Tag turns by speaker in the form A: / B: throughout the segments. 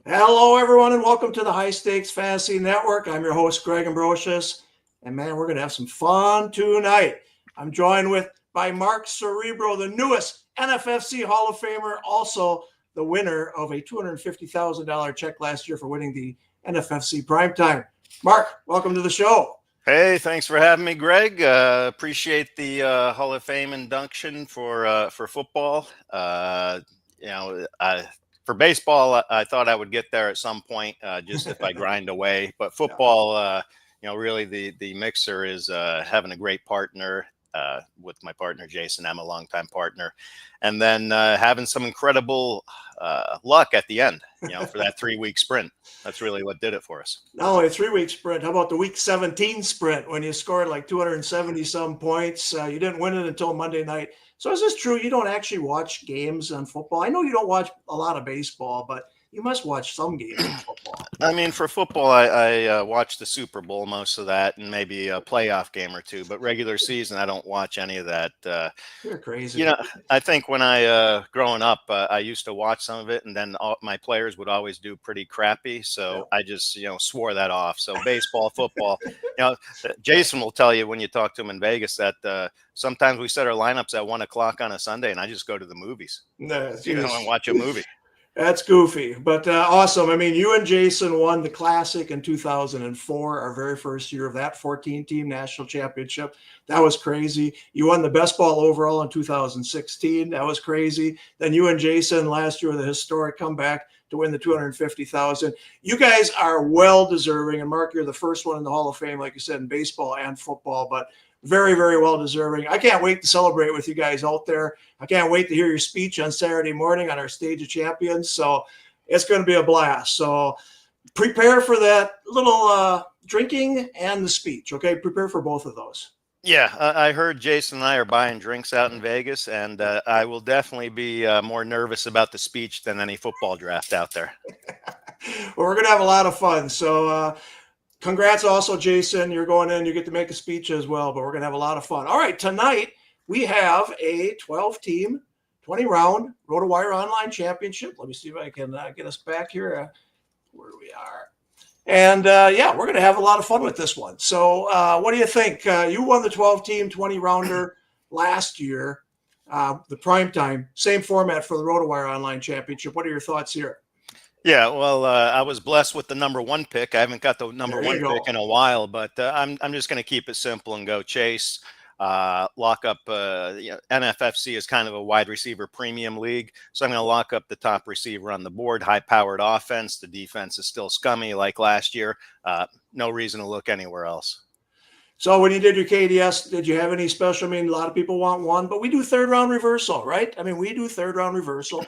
A: Hello, everyone, and welcome to the High Stakes Fantasy Network. I'm your host, Greg Ambrosius, and man, we're going to have some fun tonight. I'm joined by Mark Srebro, the newest NFFC Hall of Famer, also the winner of a $250,000 check last year for winning the NFFC Primetime. Mark, welcome to the show.
B: Hey, thanks for having me, Greg. Appreciate the Hall of Fame induction for football. For baseball, I thought I would get there at some point, just if I grind away. But football, really the mixer is having a great partner with my partner, Jason. I'm a longtime partner. And then having some incredible luck at the end, for that 3-week sprint. That's really what did it for us.
A: Not only a 3-week sprint, how about the week 17 sprint when you scored like 270 some points? You didn't win it until Monday night. So is this true? You don't actually watch games on football? I know you don't watch a lot of baseball, but you must watch some games in football.
B: I mean, for football, I watch the Super Bowl, most of that, and maybe a playoff game or two. But regular season, I don't watch any of that.
A: You're crazy.
B: I think when I growing up, I used to watch some of it, and then my players would always do pretty crappy. So I just swore that off. So baseball, football. Jason will tell you when you talk to him in Vegas that sometimes we set our lineups at 1 o'clock on a Sunday, and I just go to the movies.
A: No,
B: and watch a movie.
A: That's goofy, but awesome. I mean, you and Jason won the Classic in 2004, our very first year of that 14-team national championship. That was crazy. You won the best ball overall in 2016. That was crazy. Then you and Jason last year with a historic comeback to win the $250,000. You guys are well deserving. And Mark, you're the first one in the Hall of Fame, like you said, in baseball and football, but very, very well deserving. I can't wait to celebrate with you guys out there. I can't wait to hear your speech on Saturday morning on our Stage of Champions. So it's going to be a blast. So prepare for that little drinking and the speech. Okay, prepare for both of those.
B: Yeah, I heard Jason and I are buying drinks out in Vegas, and I will definitely be more nervous about the speech than any football draft out there.
A: Well, we're going to have a lot of fun. So congrats also, Jason. You're going in. You get to make a speech as well, but we're going to have a lot of fun. All right, tonight we have a 12-team, 20-round Rotowire Online Championship. Let me see if I can get us back here where we are. And, we're going to have a lot of fun with this one. So what do you think? You won the 12-team, 20-rounder last year, the Primetime. Same format for the Rotowire Online Championship. What are your thoughts here?
B: Yeah, well, I was blessed with the number 1 pick. I haven't got the number 1 pick in a while, but I'm just going to keep it simple and go Chase. Lock up NFFC is kind of a wide receiver premium league, so I'm going to lock up the top receiver on the board. High-powered offense. The defense is still scummy like last year. No reason to look anywhere else.
A: So when you did your KDS, did you have any special? I mean, a lot of people want one, but we do third-round reversal, right? I mean, we do third-round reversal.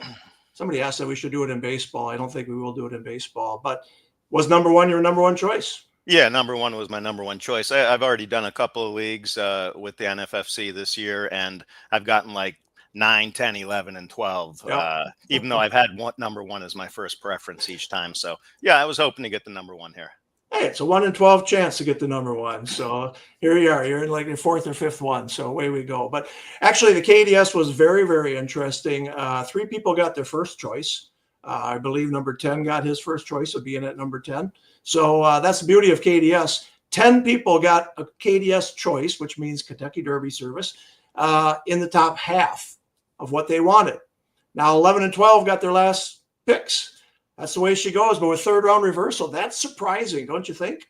A: Somebody asked that we should do it in baseball. I don't think we will do it in baseball, but was number 1 your number 1 choice?
B: Yeah, number 1 was my number 1 choice. I've already done a couple of leagues with the NFFC this year, and I've gotten like 9, 10, 11, and 12, even though I've had number 1 as my first preference each time. So, yeah, I was hoping to get the number 1 here.
A: Hey, it's a 1 in 12 chance to get the number 1. So here you are. You're in like the 4th or 5th one. So away we go. But actually, the KDS was very, very interesting. 3 people got their first choice. I believe number 10 got his first choice of being at number 10. So that's the beauty of KDS. 10 people got a KDS choice, which means Kentucky Derby service, in the top half of what they wanted. Now, 11 and 12 got their last picks. That's the way she goes. But with third-round reversal, that's surprising, don't you think?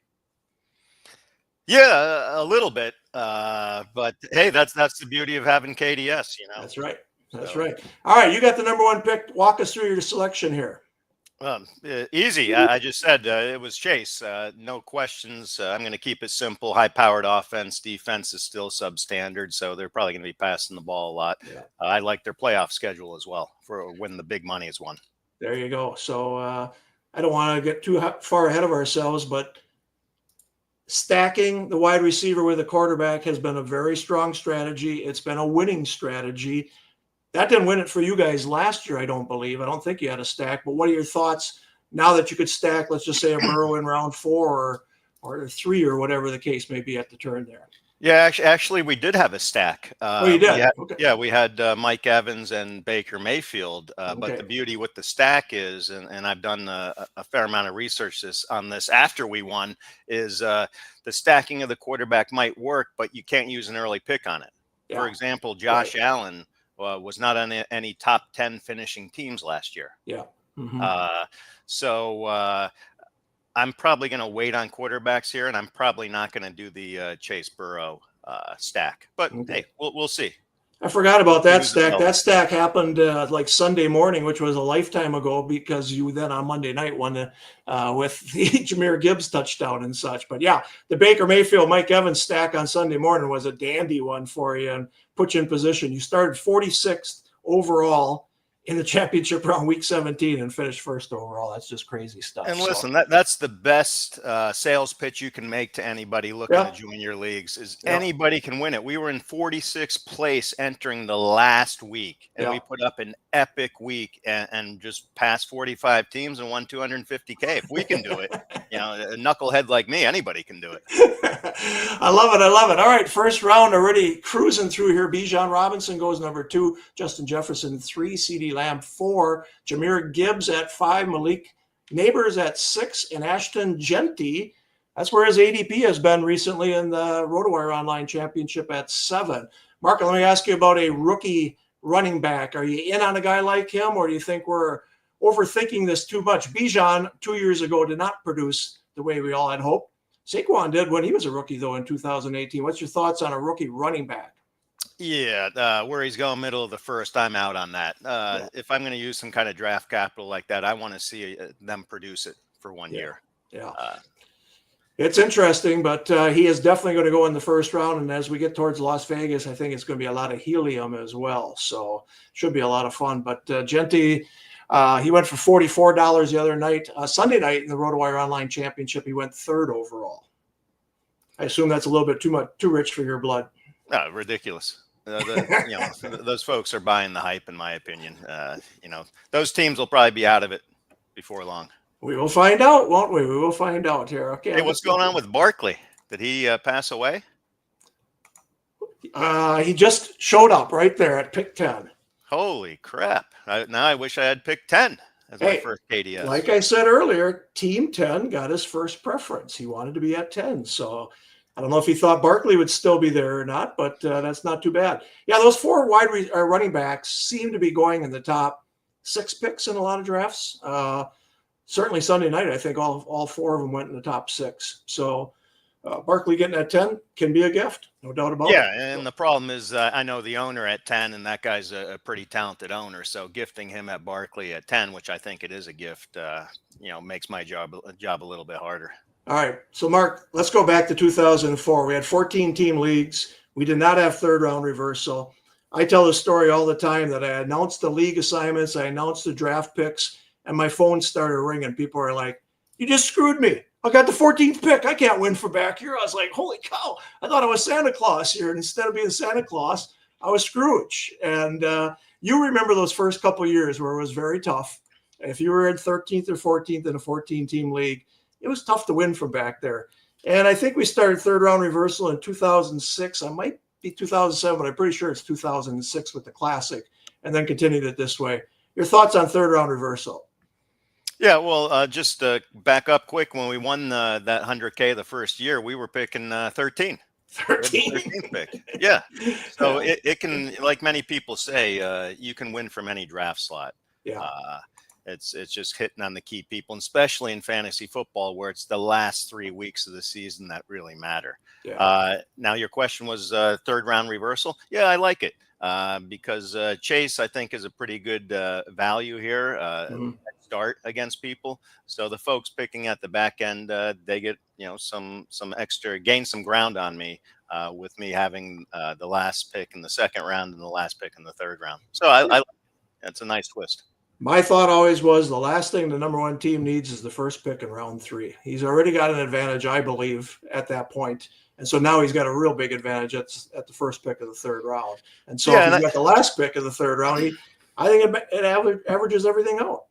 B: Yeah, a little bit. But, hey, that's the beauty of having KDS,
A: That's right. That's right. All right, you got the number 1 pick. Walk us through your selection here.
B: Easy. I just said it was Chase. No questions. I'm going to keep it simple. High-powered offense. Defense is still substandard, so they're probably going to be passing the ball a lot. Yeah. I like their playoff schedule as well for when the big money is won.
A: There you go. So I don't want to get too far ahead of ourselves, but stacking the wide receiver with a quarterback has been a very strong strategy. It's been a winning strategy. That didn't win it for you guys last year, I don't believe. I don't think you had a stack. But what are your thoughts now that you could stack, let's just say, a Burrow in round 4 or 3 or whatever the case may be at the turn there?
B: Yeah, actually, we did have a stack.
A: Oh, you did? Okay.
B: Yeah, we had Mike Evans and Baker Mayfield. But the beauty with the stack is, and I've done a fair amount of research on this after we won, is the stacking of the quarterback might work, but you can't use an early pick on it.
A: Yeah.
B: For example, Josh Allen was not on any top 10 finishing teams last year.
A: Yeah. Mm-hmm.
B: So I'm probably going to wait on quarterbacks here, and I'm probably not going to do the Chase Burrow stack. But hey, we'll see.
A: I forgot about that stack. That stack happened like Sunday morning, which was a lifetime ago, because you then on Monday night won with the Jahmyr Gibbs touchdown and such. But yeah, the Baker Mayfield, Mike Evans stack on Sunday morning was a dandy one for you and put you in position. You started 46th overall in the championship round, week 17, and finished first overall. That's just crazy stuff.
B: And listen, that's the best sales pitch you can make to anybody looking at junior leagues is anybody can win it. We were in 46th place entering the last week, and we put up an epic week and just passed 45 teams and won 250K. If we can do it, a knucklehead like me, anybody can do it.
A: I love it. I love it. All right, first round already cruising through here. Bijan Robinson goes number 2, Justin Jefferson 3, CeeDee Lamb 4, Jahmyr Gibbs at 5, Malik Neighbors at 6, and Ashton Genty. That's where his ADP has been recently in the Rotowire Online Championship at 7. Mark, let me ask you about a rookie running back. Are you in on a guy like him, or do you think we're overthinking this too much? Bijan 2 years ago did not produce the way we all had hoped. Saquon did when he was a rookie, though, in 2018. What's your thoughts on a rookie running back?
B: Yeah, where he's going middle of the first, I'm out on that. If I'm going to use some kind of draft capital like that, I want to see them produce it for 1 year.
A: Yeah. It's interesting, but he is definitely going to go in the first round. And as we get towards Las Vegas, I think it's going to be a lot of helium as well. So should be a lot of fun. But Genty, he went for $44 the other night. Sunday night in the Rotowire Online Championship, he went 3rd overall. I assume that's a little bit too rich for your blood.
B: Ridiculous. Those folks are buying the hype, in my opinion. Those teams will probably be out of it before long.
A: We will find out, won't we? We will find out here. Okay.
B: Hey, what's going on with Barkley? Did he pass away?
A: He just showed up right there at pick 10.
B: Holy crap. Now I wish I had picked 10 as my first KDS.
A: Like I said earlier, Team 10 got his first preference. He wanted to be at 10. So I don't know if he thought Barkley would still be there or not, but that's not too bad. Yeah, those 4 running backs seem to be going in the top 6 picks in a lot of drafts. Certainly Sunday night, I think all 4 of them went in the top 6. So Barkley getting at 10 can be a gift, no doubt about it.
B: Yeah, and the problem is I know the owner at 10, and that guy's a pretty talented owner. So gifting him at Barkley at 10, which I think it is a gift, makes my job a little bit harder.
A: All right. So, Mark, let's go back to 2004. We had 14-team leagues. We did not have third-round reversal. I tell the story all the time that I announced the league assignments, I announced the draft picks, and my phone started ringing. People are like, you just screwed me. I got the 14th pick. I can't win for back here. I was like, holy cow. I thought I was Santa Claus here. And instead of being Santa Claus, I was Scrooge. And you remember those first couple of years where it was very tough. If you were in 13th or 14th in a 14-team league, it was tough to win from back there. And I think we started third-round reversal in 2006. I might be 2007, but I'm pretty sure it's 2006 with the Classic, and then continued it this way. Your thoughts on third-round reversal?
B: Yeah, well, just back up quick. When we won that 100K the first year, we were picking 13. 13th pick. Yeah. So it can, like many people say, you can win from any draft slot.
A: Yeah.
B: It's just hitting on the key people, and especially in fantasy football where it's the last 3 weeks of the season that really matter. Yeah. Now your question was third round reversal. Yeah, I like it because Chase, I think, is a pretty good value here. Start against people. So the folks picking at the back end, they get, some extra, gain some ground on me with me having the last pick in the second round and the last pick in the third round. So I it's a nice twist.
A: My thought always was the last thing the number one team needs is the first pick in round 3. He's already got an advantage, I believe, at that point. And so now he's got a real big advantage at the first pick of the third round. And so if he's got the last pick of the third round, I think it averages everything out.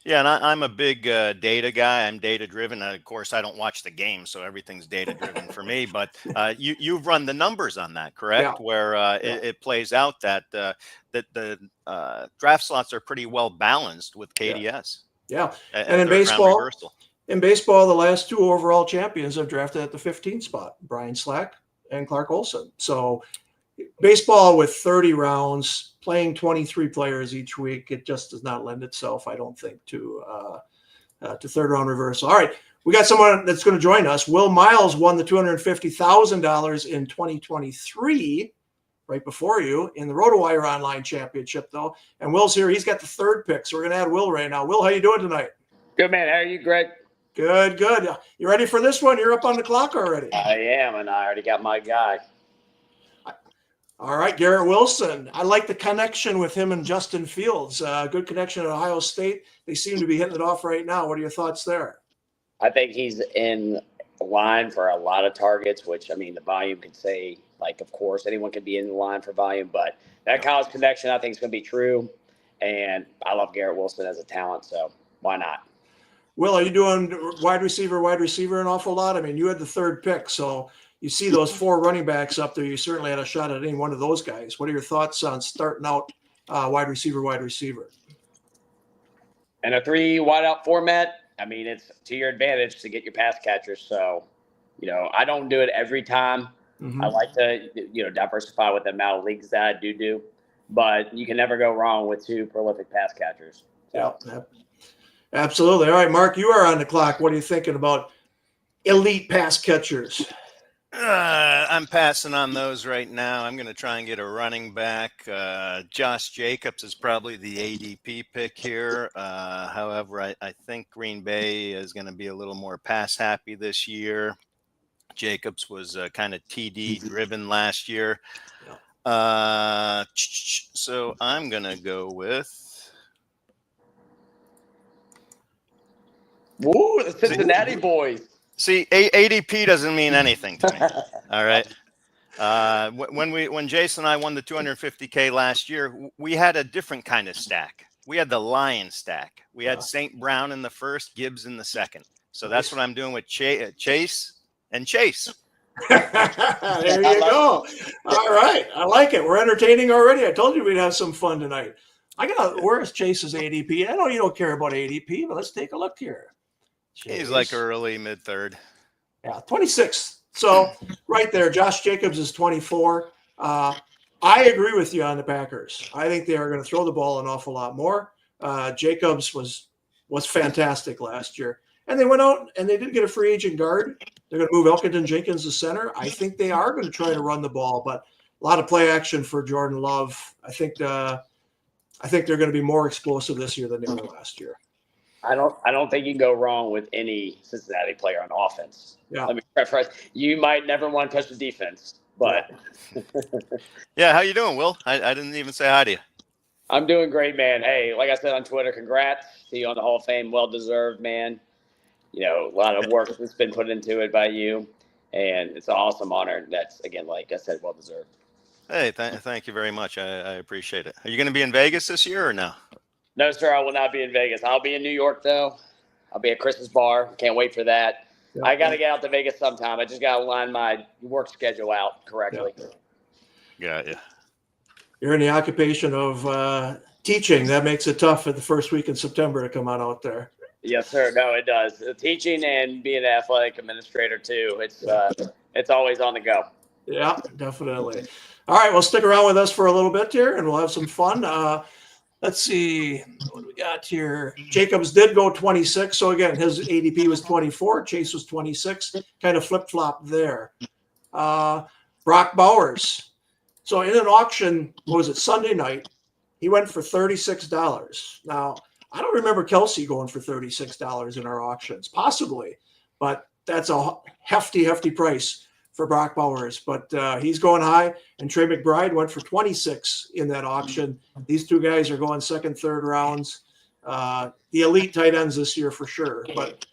B: Yeah, and I'm a big data guy. I'm data driven. Of course, I don't watch the game, so everything's data driven for me. But you've run the numbers on that,
A: Yeah.
B: correct? Where it plays out that the draft slots are pretty well balanced with KDS.
A: Yeah. And
B: And third round reversal.
A: in baseball, the last 2 overall champions have drafted at the 15th spot, Brian Slack and Clark Olson. So baseball with 30 rounds, playing 23 players each week, it just does not lend itself, I don't think, to third round reversal. All right, we got someone that's going to join us. Will Miles won the $250,000 in 2023, right before you, in the Rotowire Online Championship, though. And Will's here. He's got the 3rd pick, so we're going to add Will right now. Will, how you doing tonight?
C: Good, man. How are you, Greg?
A: Good, good. You ready for this one? You're up on the clock already.
C: I am, and I already got my guy.
A: All right, Garrett Wilson. I like the connection with him and Justin Fields. Good connection at Ohio State. They seem to be hitting it off right now. What are your thoughts there?
C: I think he's in line for a lot of targets, which, I mean, the volume could say, like, of course, anyone can be in the line for volume, but that college connection, I think, is going to be true. And I love Garrett Wilson as a talent, so why not?
A: Will, are you doing wide receiver an awful lot? I mean, you had the 3rd pick, so you see those 4 running backs up there. You certainly had a shot at any one of those guys. What are your thoughts on starting out wide receiver?
C: In a 3 wideout format, I mean, it's to your advantage to get your pass catchers. So, I don't do it every time. Mm-hmm. I like to, diversify with the amount of leagues that I do. But you can never go wrong with 2 prolific pass catchers. So.
A: Yeah, absolutely. All right, Mark, you are on the clock. What are you thinking about elite pass catchers?
B: I'm passing on those right now. I'm going to try and get a running back. Josh Jacobs is probably the ADP pick here. However, I think Green Bay is going to be a little more pass happy this year. Jacobs was kind of TD driven last year. So I'm going to go with.
C: Woo, the Cincinnati boys.
B: See, ADP doesn't mean anything to me. All right. When Jason and I won the 250K last year, we had a different kind of stack. We had the Lion stack. We had St. Brown in the 1st, Gibbs in the 2nd. So that's what I'm doing with Chase and Chase.
A: There you go. All right. I like it. We're entertaining already. I told you we'd have some fun tonight. Where's Chase's ADP? I know you don't care about ADP, but let's take a look here. Chase.
B: He's like early, mid-3rd.
A: Yeah, 26. So right there, Josh Jacobs is 24. I agree with you on the Packers. I think they are going to throw the ball an awful lot more. Jacobs was fantastic last year. And they went out and they did get a free agent guard. They're going to move Elkington Jenkins to center. I think they are going to try to run the ball, but a lot of play action for Jordan Love. I think they're going to be more explosive this year than they were last year.
C: I don't think you can go wrong with any Cincinnati player on offense.
A: Yeah.
C: Let me preface. You might never want to touch the defense, but
B: yeah. How you doing, Will? I didn't even say hi to you.
C: I'm doing great, man. Hey, like I said on Twitter, congrats to you on the Hall of Fame. Well deserved, man. A lot of work that's been put into it by you, and it's an awesome honor. That's, again, like I said, well deserved.
B: Hey, thank you very much. I appreciate it. Are you going to be in Vegas this year or no?
C: No, sir, I will not be in Vegas. I'll be in New York, though. I'll be at Chris's bar. Can't wait for that. Yeah. I got to get out to Vegas sometime. I just got to line my work schedule out correctly.
B: Got you.
A: You're in the occupation of teaching. That makes it tough for the first week in September to come out there.
C: Yes, sir. No, it does. Teaching and being an athletic administrator, too. It's always on the go.
A: Yeah, definitely. All right, well, stick around with us for a little bit here, and we'll have some fun. Let's see what we got here. Jacobs did go 26. So, again, his ADP was 24. Chase was 26. Kind of flip-flop there. Brock Bowers. So, in an auction, what was it, Sunday night, he went for $36. Now, I don't remember Kelsey going for $36 in our auctions. Possibly, but that's a hefty, hefty price for Brock Bowers, but he's going high, and Trey McBride went for 26 in that auction. These 2 guys are going 2nd, 3rd rounds. The elite tight ends this year for sure, but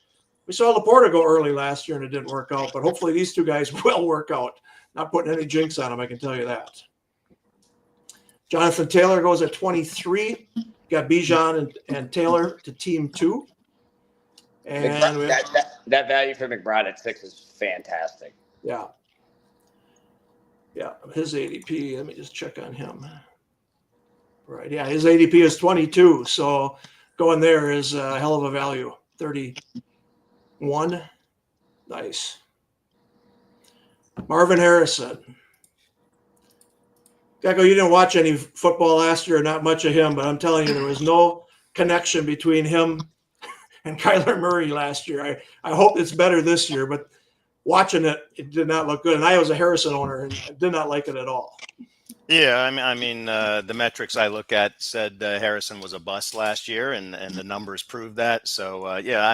A: we saw Laporta go early last year and it didn't work out, but hopefully these 2 guys will work out. Not putting any jinx on them, I can tell you that. Jonathan Taylor goes at 23. Got Bijan and Taylor to team 2. And
C: that value for McBride at 6 is fantastic.
A: Yeah. Yeah. His ADP, let me just check on him. Right. Yeah. His ADP is 22. So going there is a hell of a value. 31. Nice. Marvin Harrison. Gekko, you didn't watch any football last year, not much of him, but I'm telling you, there was no connection between him and Kyler Murray last year. I hope it's better this year, but watching it, it did not look good. And I was a Harrison owner and I did not like it at all.
B: Yeah, I mean, the metrics I look at said Harrison was a bust last year, and the numbers prove that. So yeah,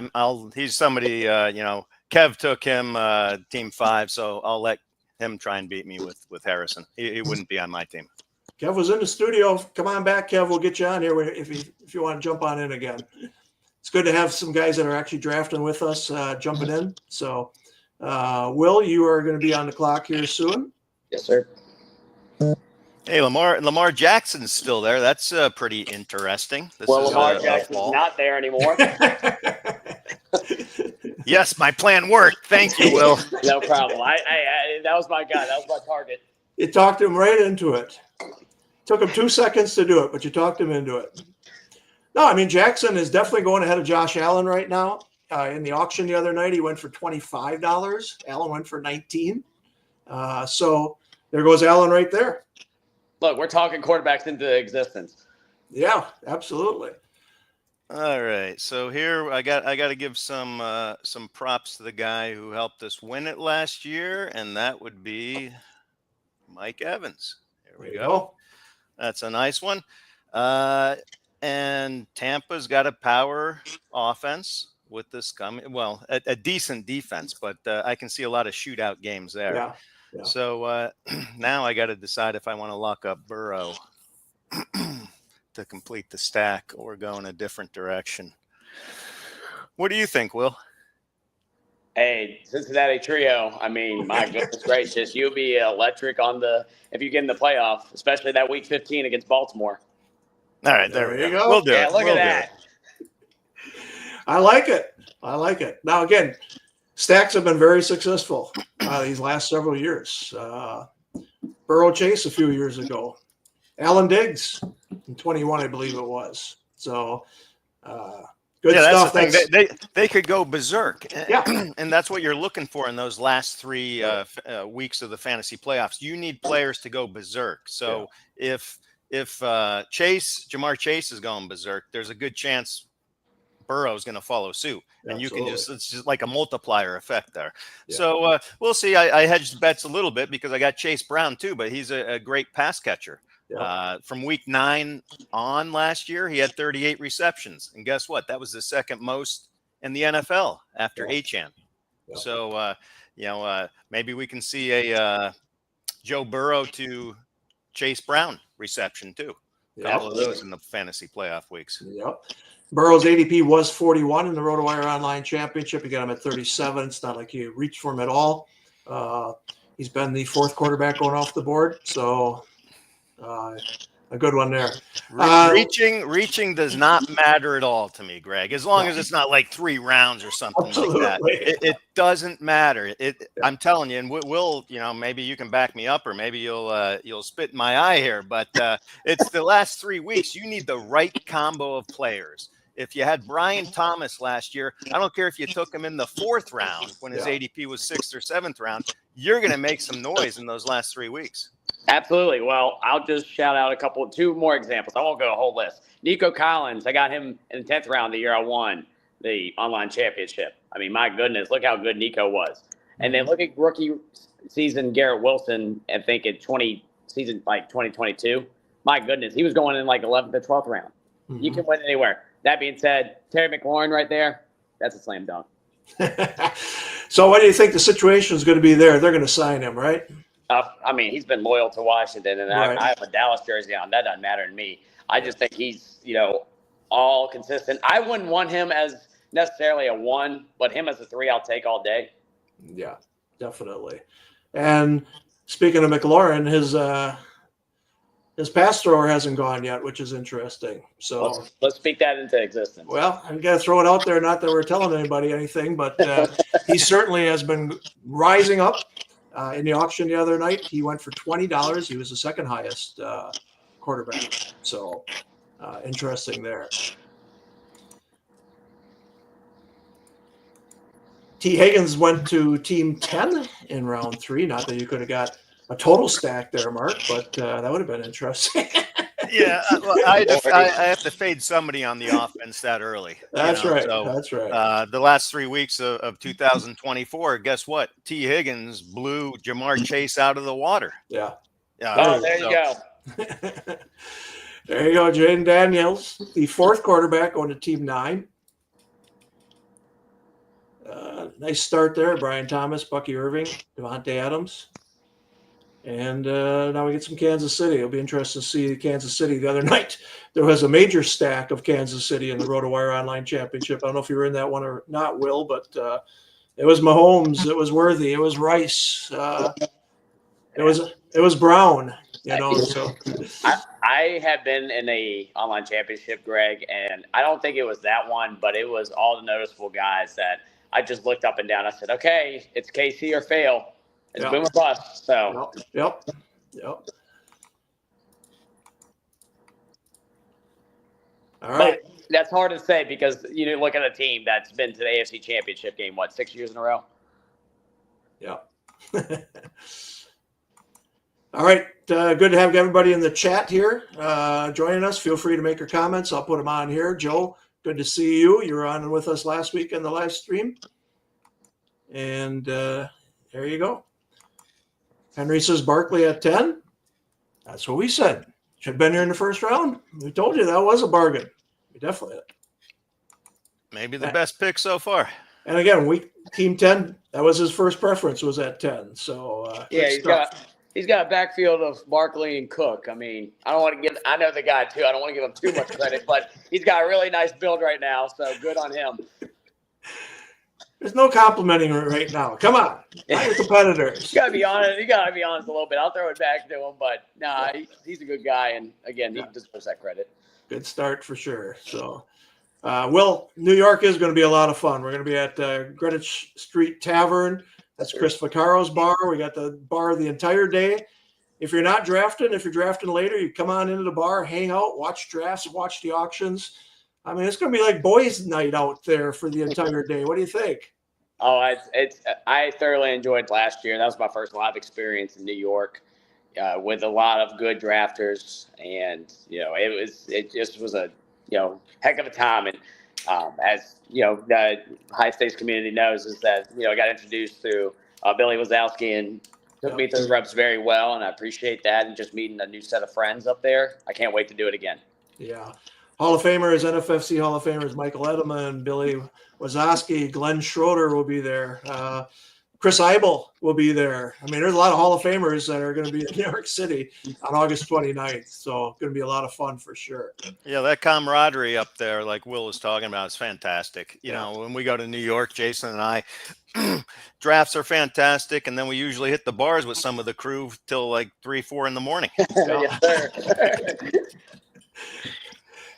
B: he's somebody. Kev took him team 5, so I'll let him try and beat me with Harrison. He wouldn't be on my team.
A: Kev was in the studio. Come on back, Kev. We'll get you on here if you want to jump on in again. It's good to have some guys that are actually drafting with us jumping in. So, Will, you are going to be on the clock here soon.
C: Yes, sir.
B: Hey, Lamar Jackson's still there. That's pretty interesting.
C: Lamar Jackson's not there anymore.
B: Yes, my plan worked. Thank you, Will.
C: No problem. I that was my guy. That was my target.
A: You talked him right into it. Took him 2 seconds to do it, but you talked him into it. No, I mean, Jackson is definitely going ahead of Josh Allen right now. In the auction the other night, he went for $25. Allen went for $19. So there goes Allen right there.
C: Look, we're talking quarterbacks into existence.
A: Yeah, absolutely.
B: All right, so here I got to give some props to the guy who helped us win it last year, and that would be Mike Evans. Here we go. That's a nice one. And Tampa's got a power offense with this coming. Well, a decent defense, but I can see a lot of shootout games there.
A: Yeah. Yeah.
B: So now I got to decide if I want to lock up Burrow to complete the stack or go in a different direction. What do you think, Will?
C: Hey, Cincinnati trio. I mean, my goodness gracious, you'll be electric if you get in the playoff, especially that week 15 against Baltimore.
B: All right, there we go. We'll do it.
C: Look at that.
A: I like it. Now, again, stacks have been very successful these last several years. Burrow Chase a few years ago. Alan Diggs in 21, I believe it was. So good stuff.
B: That's the thing. They could go berserk.
A: Yeah.
B: And that's what you're looking for in those last 3 weeks of the fantasy playoffs. You need players to go berserk. So if Jamar Chase is going berserk, there's a good chance Burrow's going to follow suit. And
A: Absolutely.
B: it's just like a multiplier effect there. Yeah. So we'll see. I hedged bets a little bit because I got Chase Brown too, but he's a great pass catcher. Yeah. From week 9 on last year, he had 38 receptions. And guess what? That was the second most in the NFL after Achane. Yeah. So, maybe we can see a Joe Burrow to Chase Brown reception too. A couple of those in the fantasy playoff weeks.
A: Yep. Burrow's ADP was 41 in the Rotowire Online Championship. You got him at 37. It's not like you reached for him at all. He's been the 4th quarterback going off the board. So a good one there.
B: Reaching does not matter at all to me, Greg, as long as it's not like 3 rounds or something
A: Absolutely.
B: like that. It doesn't matter. I'm telling you, and we'll maybe you can back me up, or maybe you'll spit in my eye here, but it's the last 3 weeks. You need the right combo of players. If you had Brian Thomas last year, I don't care if you took him in the 4th round when his ADP was 6th or 7th round, you're going to make some noise in those last 3 weeks.
C: Absolutely. Well, I'll just shout out 2 more examples. I won't go a whole list. Nico Collins, I got him in the 10th round the year I won the online championship. I mean, my goodness, look how good Nico was. And then look at rookie season Garrett Wilson, I think in 2022. My goodness, he was going in like 11th or 12th round. Mm-hmm. You can win anywhere. That being said, Terry McLaurin right there, that's a slam dunk.
A: So what do you think the situation is going to be there? They're going to sign him, right?
C: I mean, he's been loyal to Washington, and
A: right.
C: I have a Dallas jersey on. That doesn't matter to me. I just think he's, all consistent. I wouldn't want him as necessarily a 1, but him as a 3, I'll take all day.
A: His pass thrower hasn't gone yet, which is interesting. So
C: let's speak that into existence.
A: Well, I'm going to throw it out there. Not that we're telling anybody anything, but he certainly has been rising up. In the auction the other night, he went for $20. He was the second highest quarterback. So interesting there. T. Higgins went to team 10 in round 3. Not that you could have got a total stack there, Mark, but that would have been interesting.
B: Yeah, well, I have to fade somebody on the offense that early.
A: That's right.
B: So,
A: that's right.
B: The last 3 weeks of 2024, guess what? T. Higgins blew Jamar Chase out of the water.
A: Yeah.
C: There you go.
A: There you go, Jaden Daniels, the 4th quarterback going to team 9. Nice start there. Brian Thomas, Bucky Irving, Devontae Adams. And now we get some Kansas City. It'll be interesting to see Kansas City. The other night, there was a major stack of Kansas City in the Rotowire Online Championship. I don't know if you were in that one or not, Will, but it was Mahomes. It was Worthy. It was Rice. It was Brown. So
C: I have been in a online championship, Greg, and I don't think it was that one, but it was all the noticeable guys that I just looked up and down. I said, okay, it's KC or fail. It's boom or bust. So
A: Yep. All right.
C: But that's hard to say because you look at a team that's been to the AFC Championship game, 6 years in a row?
A: Yeah. All right. Good to have everybody in the chat here joining us. Feel free to make your comments. I'll put them on here. Joe, good to see you. You were on with us last week in the live stream. And there you go. Henry says Barkley at 10. That's what we said. Should have been here in the first round. We told you that was a bargain. We definitely did.
B: Maybe the best pick so far.
A: And again, team 10, that was his first preference, was at 10. So
C: he's got a backfield of Barkley and Cook. I mean, I know the guy too. I don't want to give him too much credit, but he's got a really nice build right now. So good on him.
A: There's no complimenting right now. Come on. Not your competitors.
C: You gotta be honest. You gotta be honest a little bit. I'll throw it back to him, but he's a good guy, and again, he deserves that credit.
A: Good start for sure. So, New York is going to be a lot of fun. We're going to be at Greenwich Street Tavern. That's Chris Vaccaro's bar. We got the bar the entire day. If you're not drafting, if you're drafting later, you come on into the bar, hang out, watch drafts, watch the auctions. I mean, it's going to be like boys' night out there for the entire day. What do you think?
C: Oh, I thoroughly enjoyed last year. That was my first live experience in New York with a lot of good drafters, and it just was a heck of a time. And as the high stakes community knows, is that I got introduced through Billy Wazowski and took me through the reps very well, and I appreciate that. And just meeting a new set of friends up there, I can't wait to do it again.
A: Yeah. Hall of Famers, NFFC Hall of Famers, Michael Edelman, Billy Wazowski, Glenn Schroeder will be there. Chris Eibel will be there. I mean, there's a lot of Hall of Famers that are going to be in New York City on August 29th. So going to be a lot of fun for sure.
B: Yeah, that camaraderie up there, like Will was talking about, is fantastic. You know, when we go to New York, Jason and I, drafts are fantastic. And then we usually hit the bars with some of the crew till like 3, 4 in the morning.
C: Yes, sir.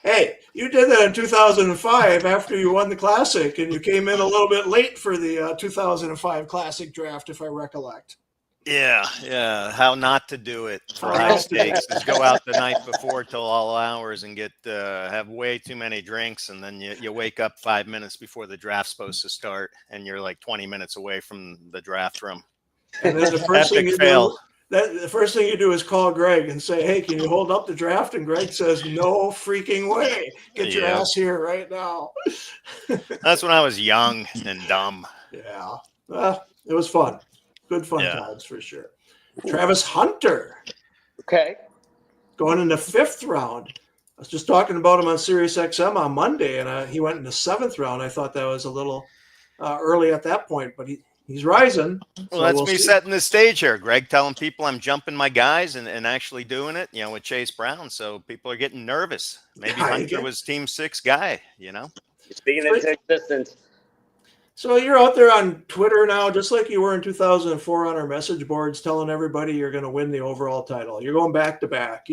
A: Hey, you did that in 2005 after you won the Classic, and you came in a little bit late for the 2005 Classic draft, if I recollect.
B: Yeah. How not to do it for high stakes is go out the night before till all hours and get have way too many drinks, and then you wake up 5 minutes before the draft's supposed to start, and you're like 20 minutes away from the draft room.
A: And then the first thing you do is call Greg and say, hey, can you hold up the draft? And Greg says, no freaking way. Get your ass here right now.
B: That's when I was young and dumb.
A: Yeah. Well, it was fun. Good fun times for sure. Travis Hunter.
C: Okay.
A: Going in the 5th round. I was just talking about him on Sirius XM on Monday, and he went in the 7th round. I thought that was a little early at that point, but he's rising.
B: Well, that's me setting the stage here, Greg, telling people I'm jumping my guys and actually doing it, with Chase Brown. So people are getting nervous. Maybe Hunter was team 6 guy,
C: Speaking into existence.
A: So you're out there on Twitter now, just like you were in 2004 on our message boards, telling everybody you're going to win the overall title. You're going back to back.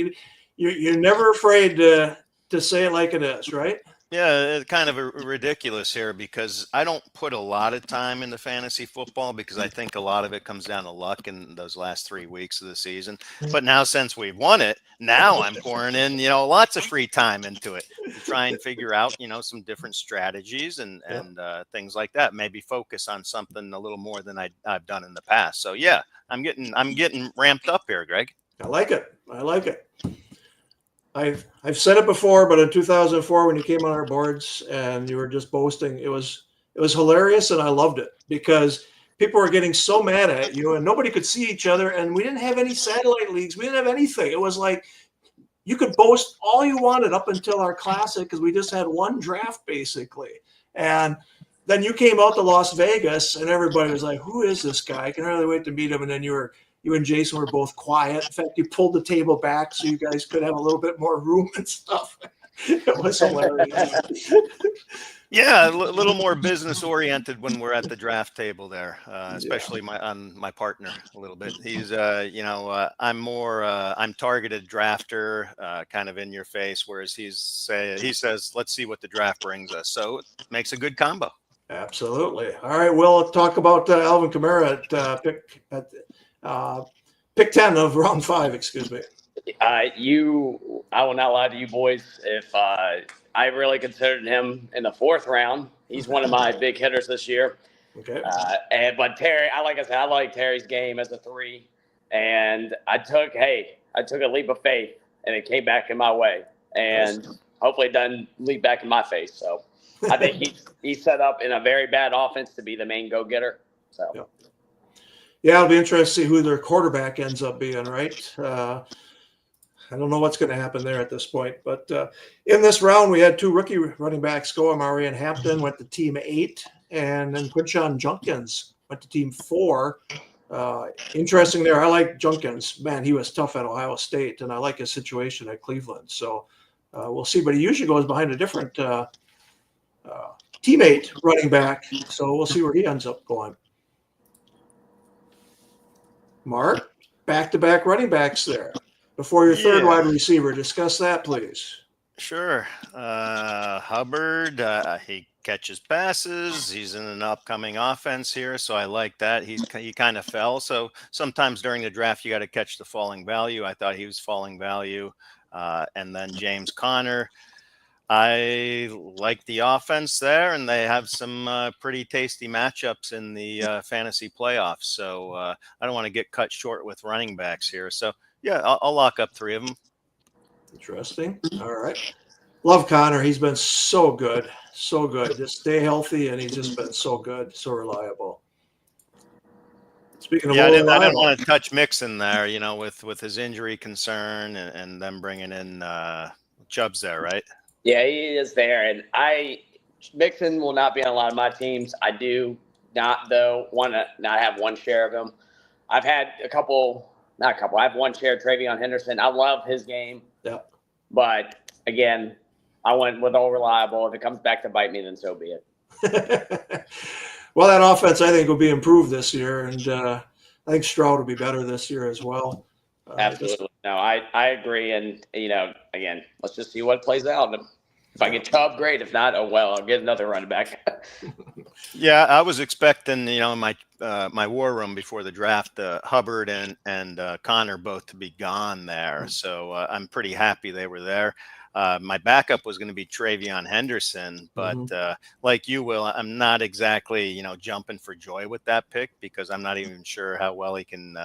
A: You're never afraid to say it like it is, right?
B: Yeah, it's kind of ridiculous here because I don't put a lot of time into fantasy football because I think a lot of it comes down to luck in those last 3 weeks of the season. But now since we've won it, now I'm pouring in, lots of free time into it to try and figure out, some different strategies and things like that. Maybe focus on something a little more than I've done in the past. So yeah, I'm getting ramped up here, Greg.
A: I like it. I've said it before, but in 2004, when you came on our boards and you were just boasting, it was hilarious, and I loved it because people were getting so mad at you, and nobody could see each other, and we didn't have any satellite leagues, we didn't have anything. It was like you could boast all you wanted up until our classic because we just had one draft basically, and then you came out to Las Vegas, and everybody was like, "Who is this guy? I can hardly wait to meet him." And then you and Jason were both quiet. In fact, you pulled the table back so you guys could have a little bit more room and stuff. It was hilarious.
B: Yeah, a little more business oriented when we're at the draft table there, especially my partner a little bit. He's, I'm more, I'm targeted drafter, kind of in your face, whereas he says, let's see what the draft brings us. So it makes a good combo.
A: Absolutely. All right, we'll talk about Alvin Kamara pick 10 of round 5, excuse me.
C: I will not lie to you boys. If I really considered him in the 4th round, he's one of my big hitters this year.
A: Okay.
C: But Terry, like I said, I like Terry's game as a 3, and I took a leap of faith, and it came back in my way, and hopefully it doesn't leap back in my face. So I think he's set up in a very bad offense to be the main go-getter. So.
A: Yep. Yeah, it'll be interesting to see who their quarterback ends up being, right? I don't know what's going to happen there at this point. But in this round, we had 2 rookie running backs go. Amari and Hampton went to team 8, and then Quinshon Junkins went to team 4. Interesting there. I like Junkins. Man, he was tough at Ohio State, and I like his situation at Cleveland. So we'll see. But he usually goes behind a different teammate running back. So we'll see where he ends up going. Mark, back-to-back running backs there. Before your third wide receiver, discuss that, please.
B: Sure. Hubbard, he catches passes. He's in an upcoming offense here, so I like that. He kind of fell. So sometimes during the draft, you got to catch the falling value. I thought he was falling value. And then James Conner. I like the offense there, and they have some pretty tasty matchups in the fantasy playoffs. So I don't want to get cut short with running backs here. So, yeah, I'll lock up 3 of them.
A: Interesting. All right. Love Conner. He's been so good. So good. Just stay healthy, and he's just been so good, so reliable. Speaking of
B: I didn't want to touch Mixon there, with his injury concern and them bringing in Chubbs there, right?
C: Yeah, he is there, and Mixon will not be on a lot of my teams. I do not, though, want to not have one share of him. I've had I have one share of Travion Henderson. I love his game.
A: Yeah.
C: But again, I went with all reliable. If it comes back to bite me, then so be it.
A: Well, that offense, I think, will be improved this year, and I think Stroud will be better this year as well.
C: Absolutely. No, I agree. And, again, let's just see what plays out. If I get Chubb, great. If not, oh, well, I'll get another running back.
B: Yeah, I was expecting, in my war room before the draft, Hubbard and Conner both to be gone there. So I'm pretty happy they were there. My backup was going to be Travion Henderson, but like you, Will, I'm not exactly, jumping for joy with that pick because I'm not even sure how well he can,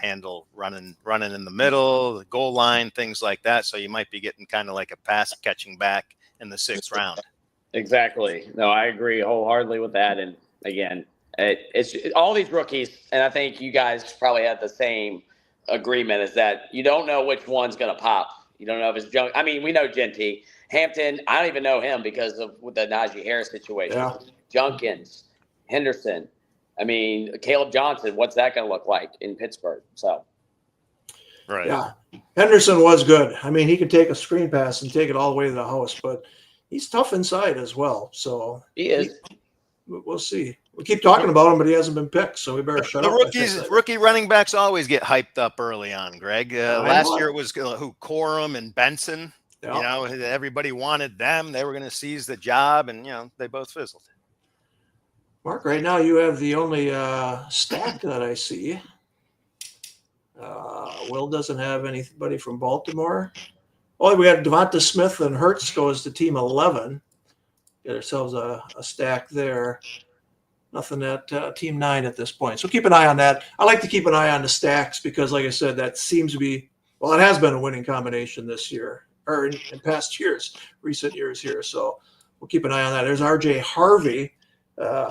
B: handle running in the middle, the goal line, things like that. So you might be getting kind of like a pass catching back in the 6th round.
C: Exactly. No, I agree wholeheartedly with that. And again, it's all these rookies, and I think you guys probably had the same agreement, is that you don't know which one's going to pop. You don't know if it's junk. I mean, we know Genty. Hampton, I don't even know him because of the Najee Harris situation.
A: Yeah.
C: Junkins, Henderson. I mean, Caleb Johnson, what's that going to look like in Pittsburgh? So,
B: right.
A: Yeah. Henderson was good. I mean, he could take a screen pass and take it all the way to the house, but he's tough inside as well. So
C: he is.
A: we'll see. We keep talking about him, but he hasn't been picked, so we better shut up.
B: Rookie running backs always get hyped up early on, Greg. Last year it was Corum and Benson.
A: Yep.
B: You know, everybody wanted them. They were going to seize the job, and, you know, they both fizzled.
A: Mark, right now you have the only stack that I see. Will doesn't have anybody from Baltimore. Oh, we got Devonta Smith and Hurts goes to team 11. Get ourselves a stack there. Nothing at team 9 at this point. So keep an eye on that. I like to keep an eye on the stacks because, like I said, that seems to be, well, it has been a winning combination this year or in past years, recent years here. So we'll keep an eye on that. There's RJ Harvey.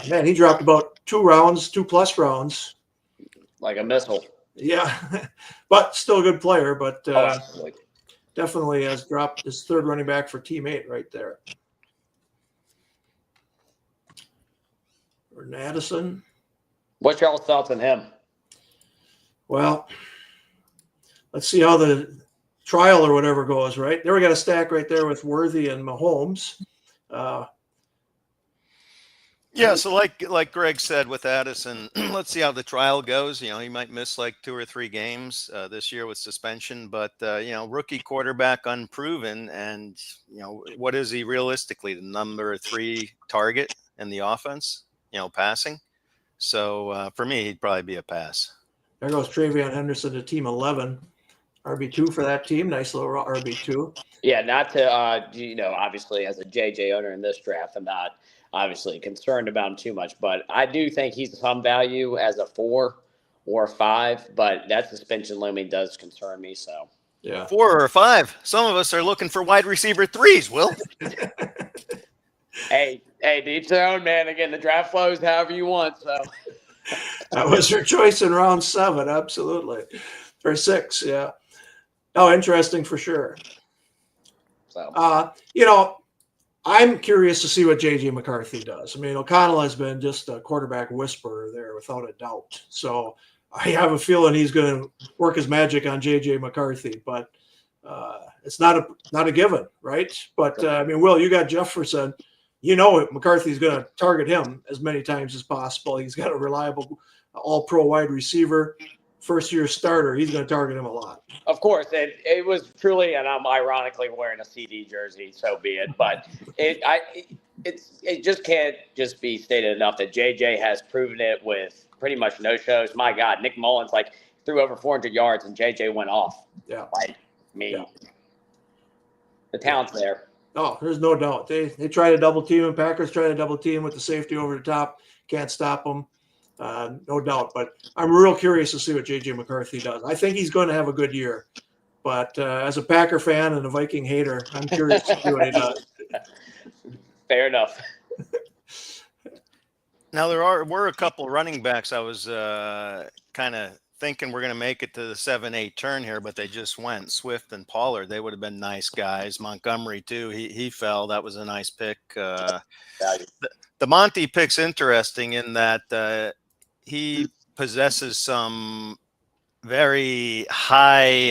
A: Man, he dropped about 2 rounds, 2+ rounds.
C: Like a missile.
A: Yeah, but still a good player. But
C: Absolutely.
A: definitely has dropped his 3rd running back for team 8 right there. Or Addison.
C: What's y'all's thoughts on him?
A: Well, let's see how the trial or whatever goes, right? There we got a stack right there with Worthy and Mahomes.
B: Yeah, so like Greg said with Addison, let's see how the trial goes. You know, he might miss like 2 or 3 games this year with suspension, but you know, rookie quarterback unproven, and you know, what is he realistically? The number 3 target in the offense, you know, passing. So for me, he'd probably be a pass.
A: There goes Travion Henderson to team 11. RB2 for that team. Nice little RB2.
C: Yeah, not to, you know, obviously as a JJ owner in this draft, I'm not obviously concerned about him too much, but I do think he's some value as a 4 or 5, but that suspension looming does concern me. So
A: yeah,
B: 4 or 5. Some of us are looking for wide receiver 3s, Will.
C: Hey, to each their own, man. Again, the draft flows however you want. So
A: that was your choice in round 7. Absolutely. Or 6. Yeah. Oh, interesting for sure.
C: So,
A: you know, I'm curious to see what J.J. McCarthy does. I mean, O'Connell has been just a quarterback whisperer there without a doubt. So I have a feeling he's going to work his magic on J.J. McCarthy, but it's not a given, right? But I mean, Will, you got Jefferson. You know McCarthy's going to target him as many times as possible. He's got a reliable all-pro wide receiver, first-year starter. He's going to target him a lot.
C: of course, it was truly, and I'm ironically wearing a CD jersey, so be it. But it just can't just be stated enough that JJ has proven it with pretty much no shows. My God, Nick Mullins threw over 400 yards and JJ went off.
A: Yeah,
C: the talent's there.
A: Oh, there's no doubt. They try to double team him. Packers try to double team with the safety over the top. Can't stop him. No doubt. But I'm real curious to see what J.J. McCarthy does. I think he's going to have a good year. But as a Packer fan and a Viking hater, I'm curious to see what he does.
C: Fair enough.
B: Now, were a couple running backs I was kind of thinking we're going to make it to the 7-8 turn here, but they just went. Swift and Pollard, they would have been nice guys. Montgomery, too, he fell. That was a nice pick. The Monty pick's interesting in that he possesses some very high,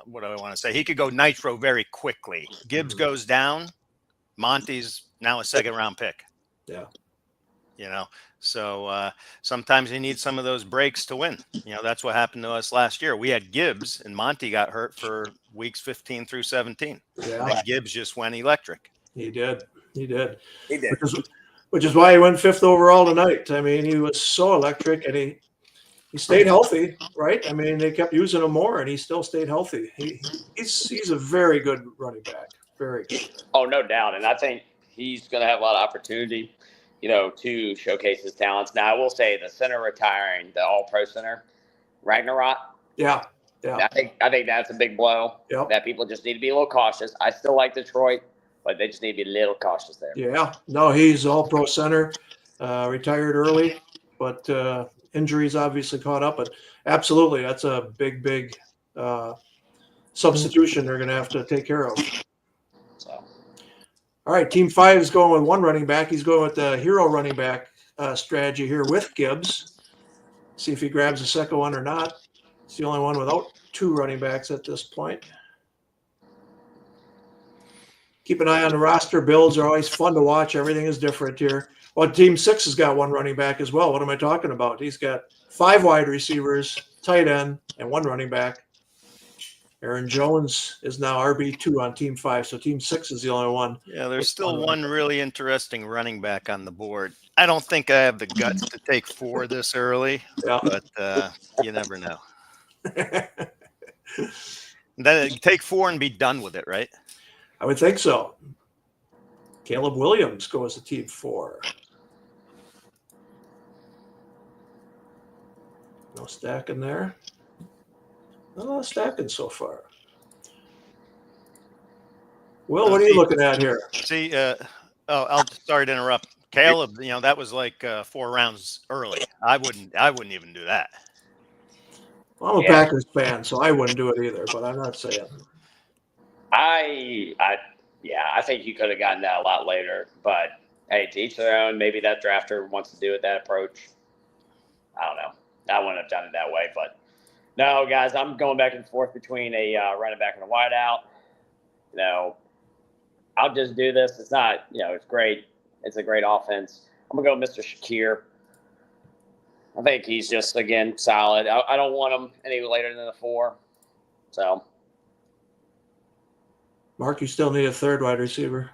B: what do I want to say? He could go nitro very quickly. Gibbs goes down. Monty's now a 2nd-round pick.
A: Yeah.
B: You know, so sometimes you need some of those breaks to win. You know, that's what happened to us last year. We had Gibbs, and Monty got hurt for weeks 15 through 17.
A: Yeah.
B: And Gibbs just went electric.
A: He did. Which is why he went 5th overall tonight. I mean, he was so electric, and he stayed healthy, right? I mean, they kept using him more, and he still stayed healthy. He's a very good running back. Very good.
C: Oh, no doubt. And I think he's going to have a lot of opportunity, you know, to showcase his talents. Now, I will say the center retiring, the all-pro center, Ragnarok.
A: Yeah.
C: I think that's a big blow.
A: Yep.
C: That people just need to be a little cautious. I still like Detroit, but they just need to be a little cautious there.
A: Yeah. No, he's all-pro center, retired early, but injuries obviously caught up. But absolutely, that's a big substitution they're going to have to take care of.
C: So.
A: All right, Team 5 is going with 1 running back. He's going with the hero running back strategy here with Gibbs. See if he grabs a second one or not. It's the only one without 2 running backs at this point. keep an eye on the roster. Builds are always fun to watch. Everything is different here. Well, Team 6 has got one running back as well. What am I talking about? He's got 5 wide receivers, tight end, and 1 running back. Aaron Jones is now RB2 on Team 5, so Team 6 is the only one.
B: Yeah, there's still one really interesting running back on the board. I don't think I have the guts to take 4 this early, but you never know. Then take 4 and be done with it, right?
A: I would think so. Caleb Williams goes to Team 4. No stacking there. No stacking so far. Will, what are you looking at here?
B: See, sorry to interrupt. Caleb, that was like 4 rounds early. I wouldn't even do that.
A: Well, I'm a Packers fan, so I wouldn't do it either, but I'm not saying.
C: I think you could have gotten that a lot later, but hey, to each their own. Maybe that drafter wants to do it that approach. I don't know. I wouldn't have done it that way, but no, guys, I'm going back and forth between a running back and a wideout. I'll just do this. It's not, it's great. It's a great offense. I'm gonna go with Mr. Shakir. I think he's just, again, solid. I don't want him any later than the 4. So.
A: Mark, you still need a 3rd wide receiver.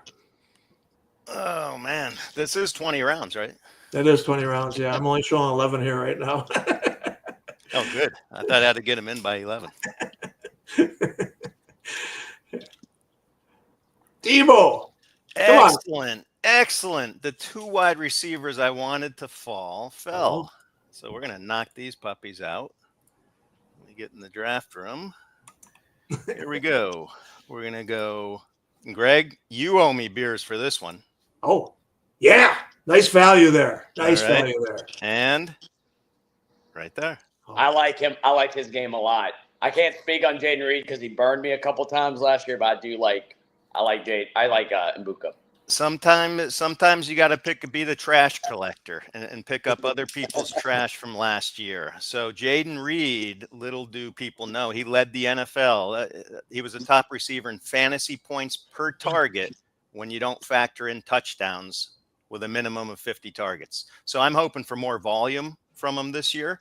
B: Oh, man. This is 20 rounds, right?
A: That is 20 rounds, yeah. I'm only showing 11 here right now.
B: Oh, good. I thought I had to get him in by 11.
A: Debo.
B: Excellent. The 2 wide receivers I wanted to fell.
A: Oh.
B: So we're going to knock these puppies out. Let me get in the draft room. Here we go. We're going to go. Greg, you owe me beers for this one.
A: Oh, yeah. Nice value there. Value there.
B: And right there.
C: Oh. I like him. I like his game a lot. I can't speak on Jaden Reed because he burned me a couple times last year, but I like Mbuka.
B: Sometimes you got to be the trash collector and pick up other people's trash from last year. So Jaden Reed, little do people know, he led the NFL. He was a top receiver in fantasy points per target when you don't factor in touchdowns with a minimum of 50 targets. So I'm hoping for more volume from him this year.